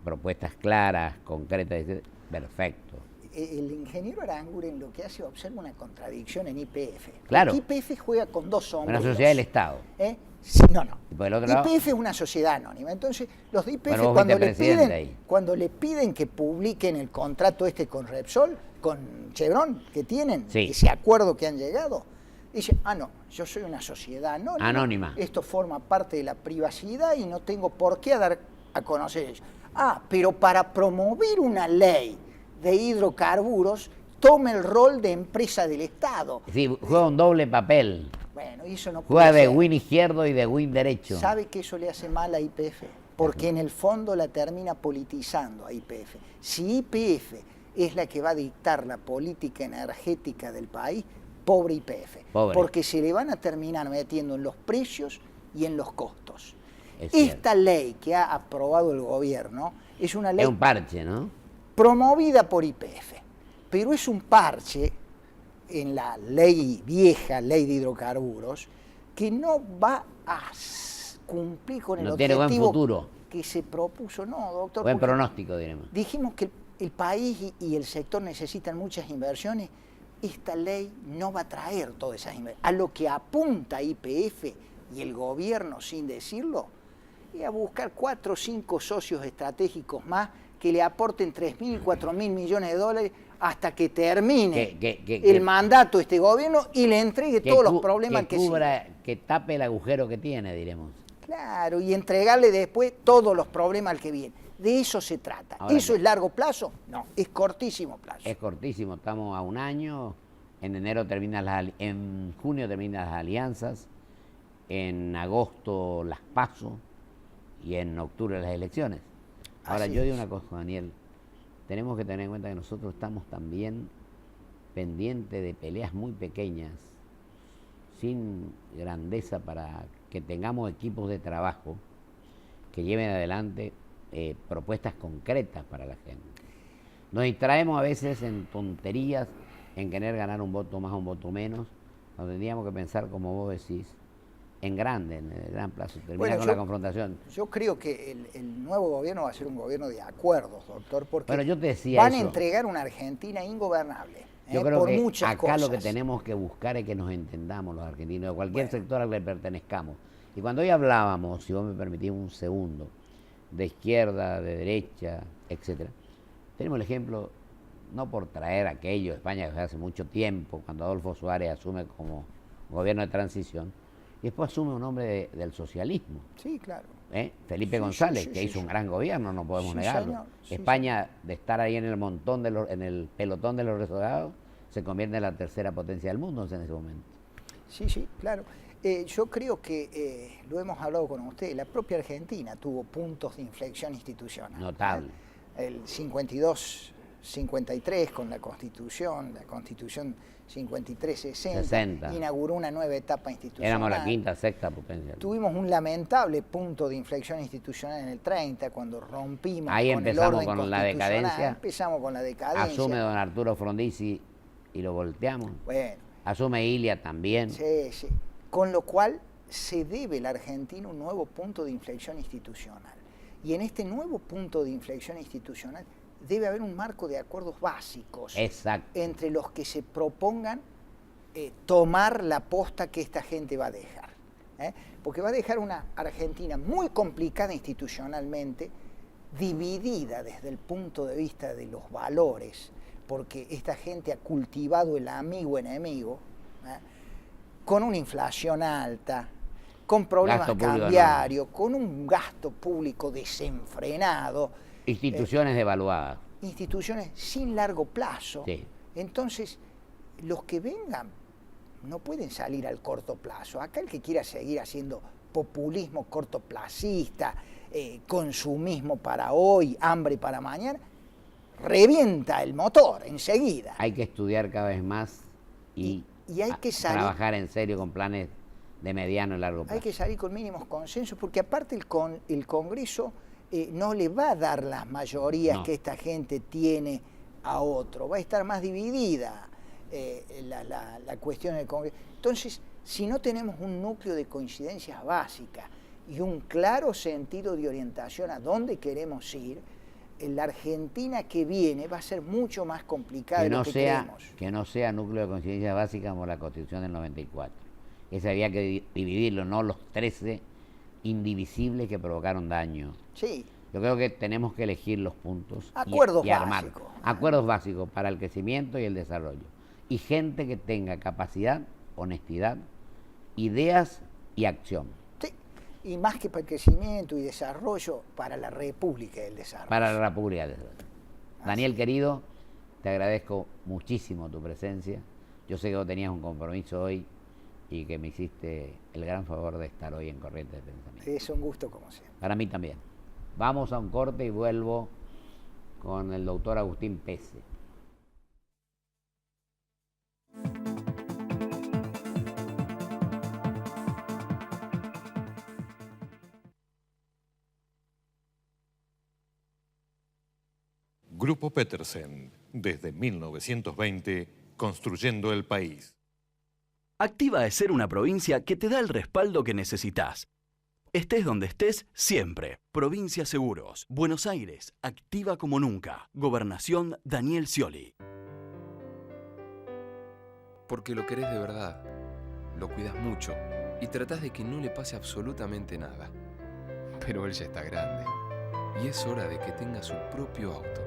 propuestas claras, concretas, perfecto. El ingeniero Aranguren lo que hace, observa una contradicción en YPF. Claro. YPF juega con dos sombreros. Una sociedad del Estado. Sí, no. Y por el otro lado, YPF es una sociedad anónima. Entonces, los de YPF, bueno, cuando le piden que publiquen el contrato con Repsol, con Chevron, que tienen, sí, ese acuerdo que han llegado, dicen, no, yo soy una sociedad anónima. Esto forma parte de la privacidad y no tengo por qué dar a conocer ello. Pero para promover una ley de hidrocarburos, toma el rol de empresa del Estado. Sí, juega un doble papel. Bueno, y eso no juega puede de ser. win izquierdo y de win derecho. ¿Sabe que eso le hace mal a YPF? Porque en el fondo la termina politizando a YPF. Si YPF es la que va a dictar la política energética del país, pobre YPF. Pobre. Porque se le van a terminar metiendo en los precios y en los costos. Es Esta ley que ha aprobado el gobierno es una ley... Es un parche, ¿no? Promovida por YPF, pero es un parche en la ley vieja, ley de hidrocarburos, que no va a cumplir con el tiene buen objetivo futuro, que se propuso. No, doctor. Buen pronóstico, diremos. Dijimos que el país y el sector necesitan muchas inversiones. Esta ley no va a traer todas esas inversiones. A lo que apunta YPF y el gobierno, sin decirlo, es a buscar 4 o 5 socios estratégicos más que le aporten 3.000 y 4.000 millones de dólares hasta que termine el mandato de este gobierno y le entregue todos los problemas que cubra, que tape el agujero que tiene, diremos. Claro, y entregarle después todos los problemas al que viene. De eso se trata. Ahora, ¿eso es largo plazo? No, es cortísimo plazo. Es cortísimo, estamos a un año, en junio terminan las alianzas, en agosto las PASO y en octubre las elecciones. Ahora, yo digo una cosa, Daniel, tenemos que tener en cuenta que nosotros estamos también pendientes de peleas muy pequeñas, sin grandeza, para que tengamos equipos de trabajo que lleven adelante propuestas concretas para la gente. Nos distraemos a veces en tonterías, en querer ganar un voto más o un voto menos, cuando tendríamos que pensar, como vos decís, en grande, en el gran plazo, terminar con la confrontación. Yo creo que el nuevo gobierno va a ser un gobierno de acuerdos, doctor, porque yo te decía van a entregar una Argentina ingobernable. Yo creo por que muchas acá cosas. lo que tenemos que buscar es que nos entendamos los argentinos, de cualquier sector al que pertenezcamos. Y cuando hoy hablábamos, si vos me permitís un segundo, de izquierda, de derecha, etcétera, tenemos el ejemplo, no por traer aquello de España desde hace mucho tiempo, cuando Adolfo Suárez asume como gobierno de transición, y después asume un hombre del socialismo. Sí, claro. Felipe Sí, González, sí, que sí, hizo sí. un gran gobierno, no podemos Sí, negarlo. señor. Sí, España, de estar ahí en el montón en el pelotón de los rezagados, se convierte en la tercera potencia del mundo en ese momento. Sí, sí, claro. Yo creo que, lo hemos hablado con usted, la propia Argentina tuvo puntos de inflexión institucional. Notable. El 52-53 con la Constitución 53-60, inauguró una nueva etapa institucional. Éramos la quinta, sexta potencia. Tuvimos un lamentable punto de inflexión institucional en el 30, cuando rompimos ahí con el empezamos orden con la constitucional. decadencia. Empezamos con la decadencia. Asume don Arturo Frondizi y lo volteamos. Bueno. Asume Ilia también. Sí, sí. Con lo cual se debe la Argentina un nuevo punto de inflexión institucional. Y en este nuevo punto de inflexión institucional debe haber un marco de acuerdos básicos. Exacto. Entre los que se propongan tomar la posta que esta gente va a dejar. Porque va a dejar una Argentina muy complicada institucionalmente, dividida desde el punto de vista de los valores, porque esta gente ha cultivado el amigo-enemigo, con una inflación alta, con problemas cambiarios, con un gasto público desenfrenado. Instituciones devaluadas. Instituciones sin largo plazo. Sí. Entonces, los que vengan no pueden salir al corto plazo. Acá el que quiera seguir haciendo populismo cortoplacista, consumismo para hoy, hambre para mañana, revienta el motor enseguida. Hay que estudiar cada vez más y hay que trabajar en serio con planes de mediano y largo plazo. Hay que salir con mínimos consensos, porque aparte el Congreso no le va a dar las mayorías que esta gente tiene a otro, va a estar más dividida la cuestión del Congreso. Entonces, si no tenemos un núcleo de coincidencias básicas y un claro sentido de orientación a dónde queremos ir, la Argentina que viene va a ser mucho más complicada de lo que creemos. Que no sea núcleo de coincidencia básica como la Constitución del 94. Ese había que dividirlo, no los 13 indivisibles que provocaron daño. Sí. Yo creo que tenemos que elegir los puntos acuerdos y armar básicos. Acuerdos básicos para el crecimiento y el desarrollo. Y gente que tenga capacidad, honestidad, ideas y acción. Y más que para el crecimiento y desarrollo, para la República del Desarrollo. Para la República del Desarrollo. Daniel, querido, te agradezco muchísimo tu presencia. Yo sé que vos tenías un compromiso hoy y que me hiciste el gran favor de estar hoy en Corrientes de Pensamiento. Es un gusto como siempre. Para mí también. Vamos a un corte y vuelvo con el doctor Agustín Pese. Grupo Petersen, desde 1920, construyendo el país. Activa es ser una provincia que te da el respaldo que necesitas. Estés donde estés, siempre. Provincia Seguros, Buenos Aires, activa como nunca. Gobernación Daniel Scioli. Porque lo querés de verdad, lo cuidas mucho y tratás de que no le pase absolutamente nada. Pero él ya está grande y es hora de que tenga su propio auto.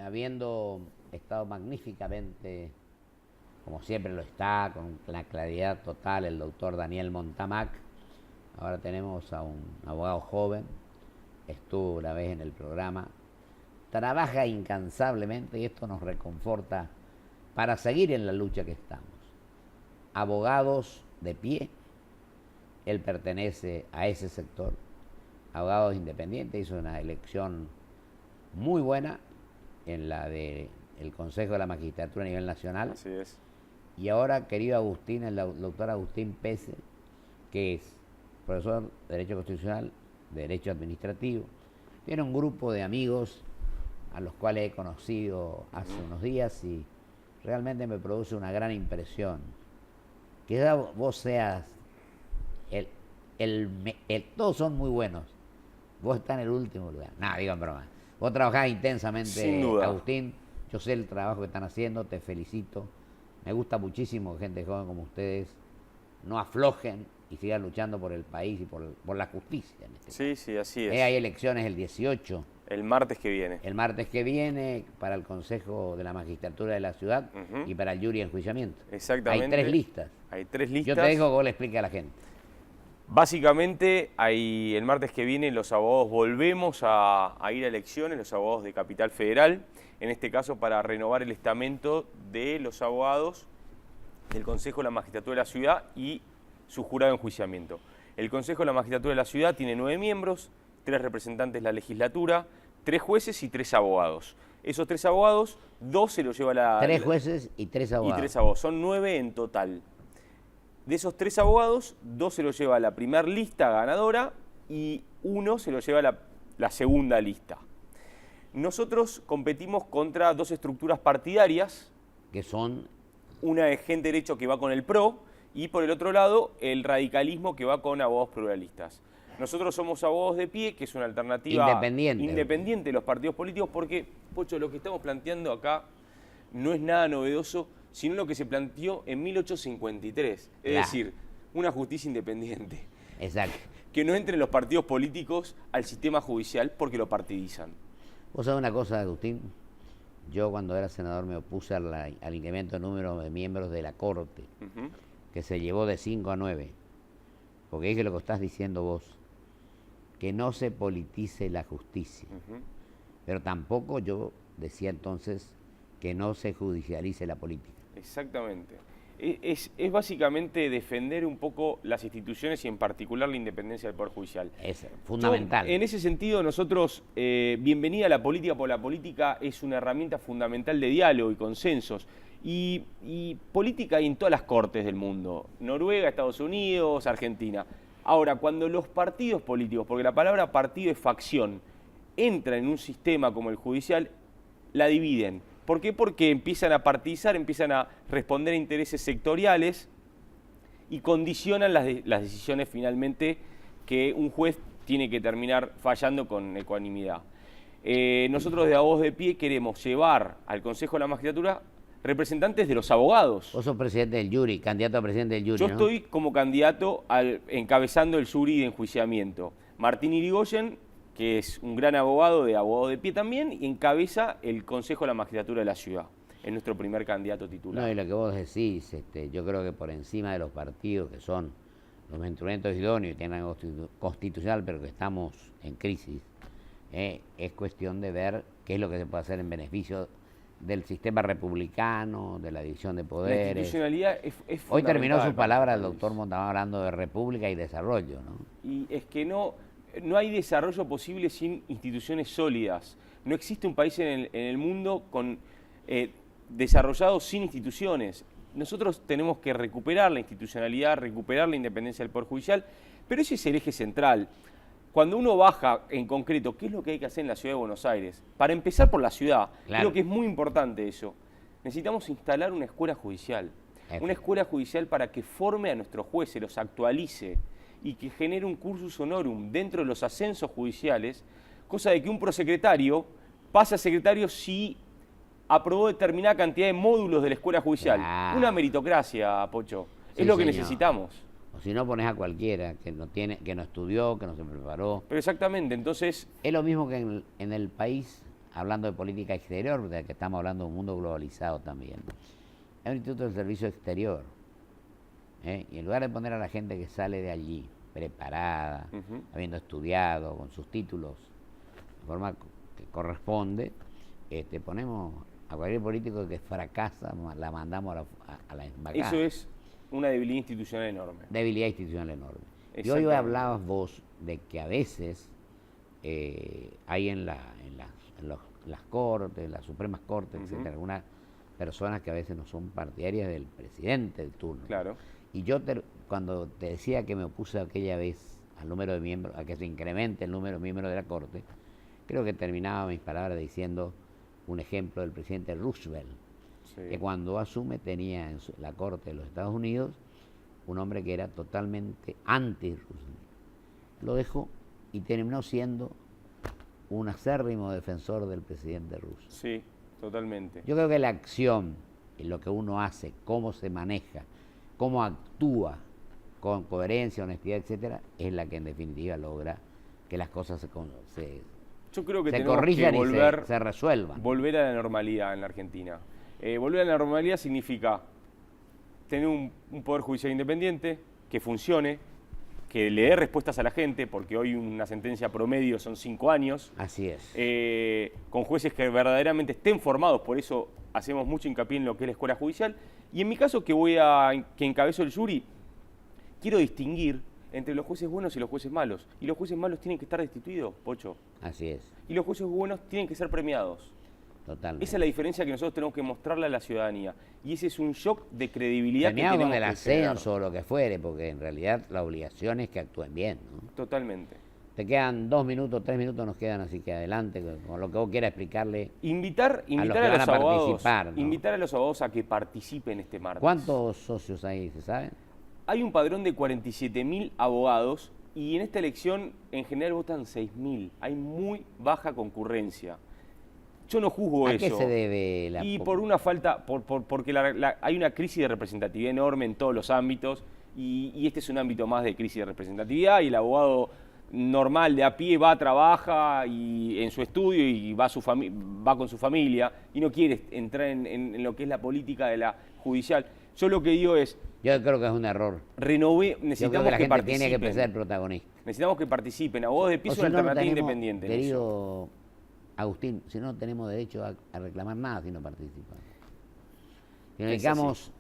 Habiendo estado magníficamente, como siempre lo está, con la claridad total, el doctor Daniel Montamac, ahora tenemos a un abogado joven, estuvo una vez en el programa, trabaja incansablemente y esto nos reconforta para seguir en la lucha que estamos. Abogados de pie, él pertenece a ese sector, abogados independientes, hizo una elección muy buena en la del Consejo de la Magistratura a nivel nacional. Así es. Y ahora, querido Agustín, el doctor Agustín Pese, que es profesor de Derecho Constitucional, de Derecho Administrativo, tiene un grupo de amigos a los cuales he conocido hace unos días y realmente me produce una gran impresión. Que ya vos seas, todos son muy buenos, vos estás en el último lugar. No, digo en broma. Vos trabajás intensamente, Sin duda. Agustín, Yo sé el trabajo que están haciendo, te felicito. Me gusta muchísimo que gente joven como ustedes no aflojen y sigan luchando por el país y por la justicia. En este Sí, sí, así es. Hay elecciones el 18. El martes que viene. El martes que viene para el Consejo de la Magistratura de la Ciudad y para el jury de enjuiciamiento. Exactamente. Hay 3 listas. Hay 3 listas. Yo te dejo que vos le expliques a la gente. Básicamente, el martes que viene los abogados volvemos a ir a elecciones, los abogados de Capital Federal, en este caso para renovar el estamento de los abogados del Consejo de la Magistratura de la Ciudad y su jurado de enjuiciamiento. El Consejo de la Magistratura de la Ciudad tiene 9 miembros, 3 representantes de la legislatura, 3 jueces y 3 abogados. Esos 3 abogados, 2 se los lleva la... 3 jueces y 3 abogados. Y 3 abogados, son 9 en total. De esos 3 abogados, 2 se los lleva la primera lista ganadora y 1 se lo lleva la segunda lista. Nosotros competimos contra 2 estructuras partidarias. Que son... Una de Gente Derecho que va con el PRO y por el otro lado el radicalismo que va con abogados pluralistas. Nosotros somos abogados de pie, que es una alternativa independiente de los partidos políticos, porque, Pocho, lo que estamos planteando acá no es nada novedoso, sino lo que se planteó en 1853. Es decir, una justicia independiente. Exacto. Que no entren los partidos políticos al sistema judicial porque lo partidizan. ¿Vos sabés una cosa, Agustín? Yo cuando era senador me opuse al incremento de número de miembros de la Corte, que se llevó de 5 a 9. Porque dije lo que estás diciendo vos, que no se politice la justicia. Pero tampoco yo decía entonces que no se judicialice la política. Exactamente. Es básicamente defender un poco las instituciones y en particular la independencia del Poder Judicial. Es fundamental. En ese sentido, nosotros, bienvenida a la política, porque la política es una herramienta fundamental de diálogo y consensos. Y política hay en todas las cortes del mundo, Noruega, Estados Unidos, Argentina. Ahora, cuando los partidos políticos, porque la palabra partido es facción, entran en un sistema como el judicial, la dividen. ¿Por qué? Porque empiezan a partidizar, empiezan a responder a intereses sectoriales y condicionan las decisiones finalmente que un juez tiene que terminar fallando con ecuanimidad. Nosotros de Abogados de Pie queremos llevar al Consejo de la Magistratura representantes de los abogados. Vos sos presidente del jury, candidato a presidente del jury, Yo ¿no? estoy como candidato encabezando el jury de enjuiciamiento. Martín Irigoyen, que es un gran abogado de pie también, y encabeza el Consejo de la Magistratura de la Ciudad. Es nuestro primer candidato titular. No, y lo que vos decís, yo creo que por encima de los partidos que son los instrumentos idóneos y tienen constitucional, pero que estamos en crisis, es cuestión de ver qué es lo que se puede hacer en beneficio del sistema republicano, de la división de poderes. La institucionalidad es Hoy terminó su fundamental palabra el para doctor Montalbán hablando de república y desarrollo, ¿no? Y es que no hay desarrollo posible sin instituciones sólidas. No existe un país en el mundo desarrollado sin instituciones. Nosotros tenemos que recuperar la institucionalidad, recuperar la independencia del Poder Judicial, pero ese es el eje central. Cuando uno baja en concreto, ¿qué es lo que hay que hacer en la Ciudad de Buenos Aires? Para empezar por la ciudad, creo que es muy importante eso. Necesitamos instalar una escuela judicial. Una escuela judicial para que forme a nuestros jueces, los actualice y que genere un cursus honorum dentro de los ascensos judiciales, cosa de que un prosecretario pase a secretario si aprobó determinada cantidad de módulos de la escuela judicial. Una meritocracia, Pocho. Sí, es lo que señor. Necesitamos. O si no, pones a cualquiera que no estudió, que no se preparó. Pero exactamente, entonces... Es lo mismo que en el país, hablando de política exterior, de que estamos hablando de un mundo globalizado también. Hay un instituto del servicio exterior. Y en lugar de poner a la gente que sale de allí, preparada, habiendo estudiado, con sus títulos, de forma que corresponde, ponemos a cualquier político que fracasa, la mandamos a la embajada. Eso es una debilidad institucional enorme. Debilidad institucional enorme. Y hoy hablabas vos de que a veces hay en las cortes, en las supremas cortes, etcétera, algunas personas que a veces no son partidarias del presidente del turno. Claro. Y yo cuando te decía que me opuse aquella vez al número de miembros, a que se incremente el número de miembros de la Corte, creo que terminaba mis palabras diciendo un ejemplo del presidente Roosevelt, que cuando asume tenía en la Corte de los Estados Unidos un hombre que era totalmente anti-Roosevelt. Lo dejó y terminó siendo un acérrimo defensor del presidente Roosevelt. Sí. Totalmente. Yo creo que la acción, lo que uno hace, cómo se maneja, cómo actúa con coherencia, honestidad, etcétera, es la que en definitiva logra que las cosas Yo creo que se tenemos corrijan que y volver, se resuelvan. volver a la normalidad en la Argentina. Volver a la normalidad significa tener un poder judicial independiente que funcione, que le dé respuestas a la gente, porque hoy una sentencia promedio son 5 años. Así es. Con jueces que verdaderamente estén formados, por eso hacemos mucho hincapié en lo que es la escuela judicial. Y en mi caso, que encabezo el jury, quiero distinguir entre los jueces buenos y los jueces malos. Y los jueces malos tienen que estar destituidos, Pocho. Así es. Y los jueces buenos tienen que ser premiados. Totalmente. Esa es la diferencia que nosotros tenemos que mostrarle a la ciudadanía. Y ese es un shock de credibilidad Premiado que con tenemos el que generar. ascenso o lo que fuere, porque en realidad la obligación es que actúen bien, ¿no? Totalmente. Te quedan 2 minutos, 3 minutos nos quedan, así que adelante con lo que vos quieras explicarle. Invitar que a los van a abogados, participar, ¿no? invitar a los abogados a que participen este martes. ¿Cuántos socios hay, se saben? Hay un padrón de 47.000 abogados y en esta elección en general votan 6.000. Hay muy baja concurrencia. Yo no juzgo ¿A eso. qué se debe la Y por una falta, porque hay una crisis de representatividad enorme en todos los ámbitos y este es un ámbito más de crisis de representatividad y el abogado normal de a pie va, trabaja y en su estudio y va con su familia y no quiere entrar en lo que es la política de la judicial. Yo lo que digo es... Yo creo que es un error. Necesitamos Yo creo que la gente participen. tiene que ser protagonista. Necesitamos que participen. Abogados de piso, O si una no, alternativa tenemos, independiente. en eso. querido Agustín, si no tenemos derecho a reclamar nada si no participamos. Si nos Es dedicamos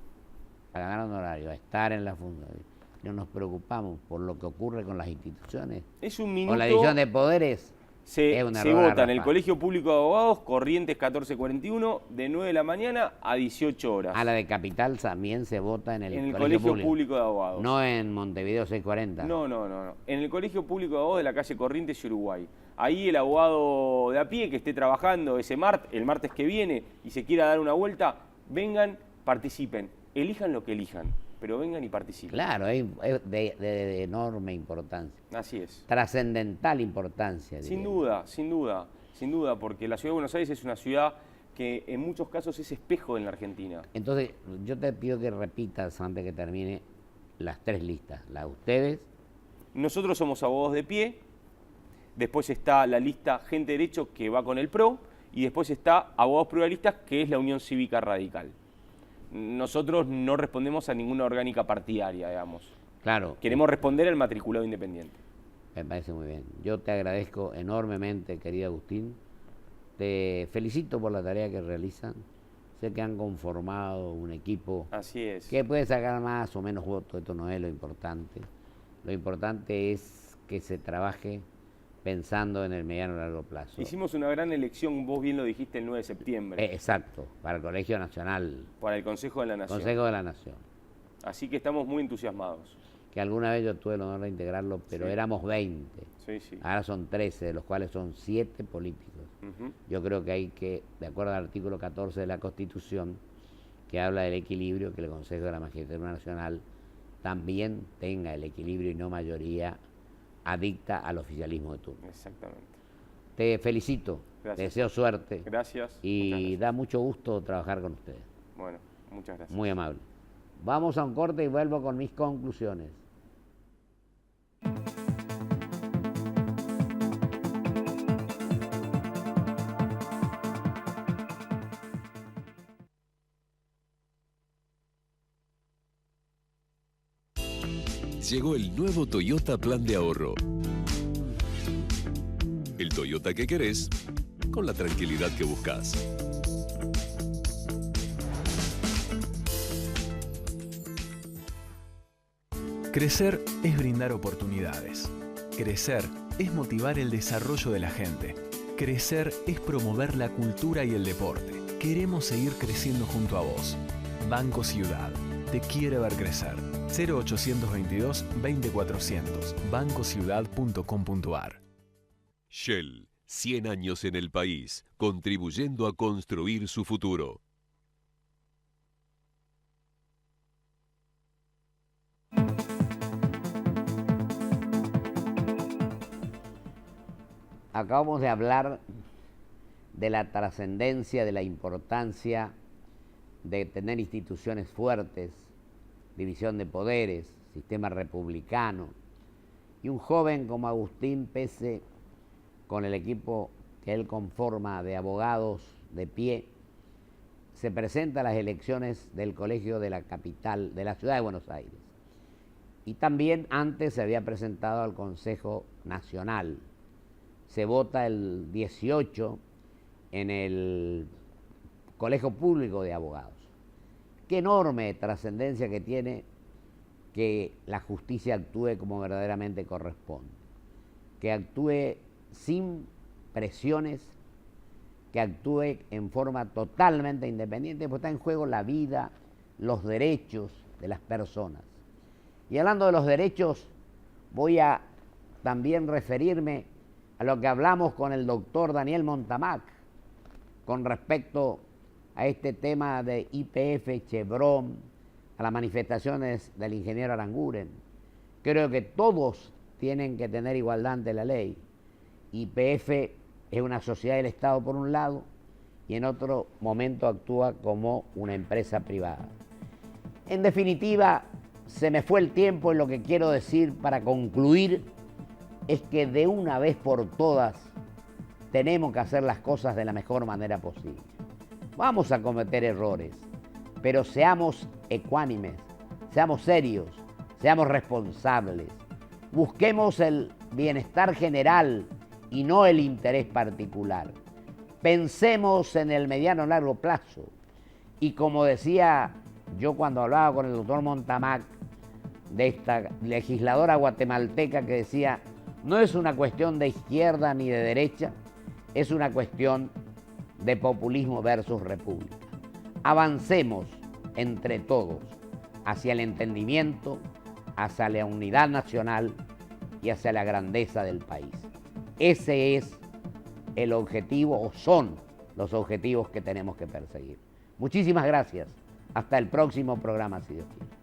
a ganar un horario, a estar en la fundación, no nos preocupamos por lo que ocurre con las instituciones, Es un minuto... con la división de poderes, Se, es un se error vota en el garrafal. Colegio Público de Abogados, Corrientes 1441, de 9 de la mañana a 18 horas. A la de Capital también se vota en el Colegio Público de Abogados. No en Montevideo 640. No. En el Colegio Público de Abogados de la calle Corrientes y Uruguay. Ahí el abogado de a pie que esté trabajando el martes que viene y se quiera dar una vuelta, vengan, participen. Elijan lo que elijan, pero vengan y participen. Claro, es de enorme importancia. Así es. Trascendental importancia. Sin diría. duda, porque la ciudad de Buenos Aires es una ciudad que en muchos casos es espejo en la Argentina. Entonces, yo te pido que repitas antes que termine las 3 listas. La de ustedes. Nosotros somos abogados de pie, después está la lista Gente de Derecho que va con el PRO, y después está Abogados Pluralistas, que es la Unión Cívica Radical. Nosotros no respondemos a ninguna orgánica partidaria, digamos. Claro. Queremos responder al matriculado independiente. Me parece muy bien. Yo te agradezco enormemente, querido Agustín. Te felicito por la tarea que realizan. Sé que han conformado un equipo Así es. que puede sacar más o menos votos. Esto no es lo importante. Lo importante es que se trabaje pensando en el mediano y largo plazo. Hicimos una gran elección, vos bien lo dijiste, el 9 de septiembre. Exacto, para el Colegio Nacional. Para el Consejo de la Nación. Consejo de la Nación. Así que estamos muy entusiasmados. Que alguna vez yo tuve el honor de integrarlo, pero Sí. éramos 20. Sí. Ahora son 13, de los cuales son 7 políticos. Ujú. Yo creo que hay que, de acuerdo al artículo 14 de la Constitución, que habla del equilibrio, que el Consejo de la Magistratura Nacional también tenga el equilibrio y no mayoría adicta al oficialismo de turno. Exactamente. Te felicito, Gracias. te deseo suerte Gracias. Muchas y gracias. da mucho gusto trabajar con ustedes. Bueno, muchas gracias. Muy amable. Vamos a un corte y vuelvo con mis conclusiones. Llegó el nuevo Toyota Plan de Ahorro. El Toyota que querés, con la tranquilidad que buscas. Crecer es brindar oportunidades. Crecer es motivar el desarrollo de la gente. Crecer es promover la cultura y el deporte. Queremos seguir creciendo junto a vos. Banco Ciudad. Te quiere ver crecer. 0822 20400. bancociudad.com.ar. Shell, 100 años en el país, contribuyendo a construir su futuro. Acabamos de hablar de la trascendencia, de la importancia de tener instituciones fuertes, división de poderes, sistema republicano. Y un joven como Agustín Pese, con el equipo que él conforma de abogados de pie, se presenta a las elecciones del colegio de la capital, de la ciudad de Buenos Aires. Y también antes se había presentado al Consejo Nacional. Se vota el 18 en el Colegio Público de Abogados. Qué enorme trascendencia que tiene que la justicia actúe como verdaderamente corresponde, que actúe sin presiones, que actúe en forma totalmente independiente, porque está en juego la vida, los derechos de las personas. Y hablando de los derechos, voy a también referirme a lo que hablamos con el doctor Daniel Montamac con respecto a este tema de YPF, Chevron, a las manifestaciones del ingeniero Aranguren. Creo que todos tienen que tener igualdad ante la ley. YPF es una sociedad del Estado por un lado y en otro momento actúa como una empresa privada. En definitiva, se me fue el tiempo y lo que quiero decir para concluir es que de una vez por todas tenemos que hacer las cosas de la mejor manera posible. Vamos a cometer errores, pero seamos ecuánimes, seamos serios, seamos responsables. Busquemos el bienestar general y no el interés particular. Pensemos en el mediano largo plazo. Y como decía yo cuando hablaba con el doctor Montamac, de esta legisladora guatemalteca que decía, no es una cuestión de izquierda ni de derecha, es una cuestión de populismo versus república. Avancemos entre todos hacia el entendimiento, hacia la unidad nacional y hacia la grandeza del país. Ese es el objetivo, o son los objetivos que tenemos que perseguir. Muchísimas gracias. Hasta el próximo programa, si Dios quiere.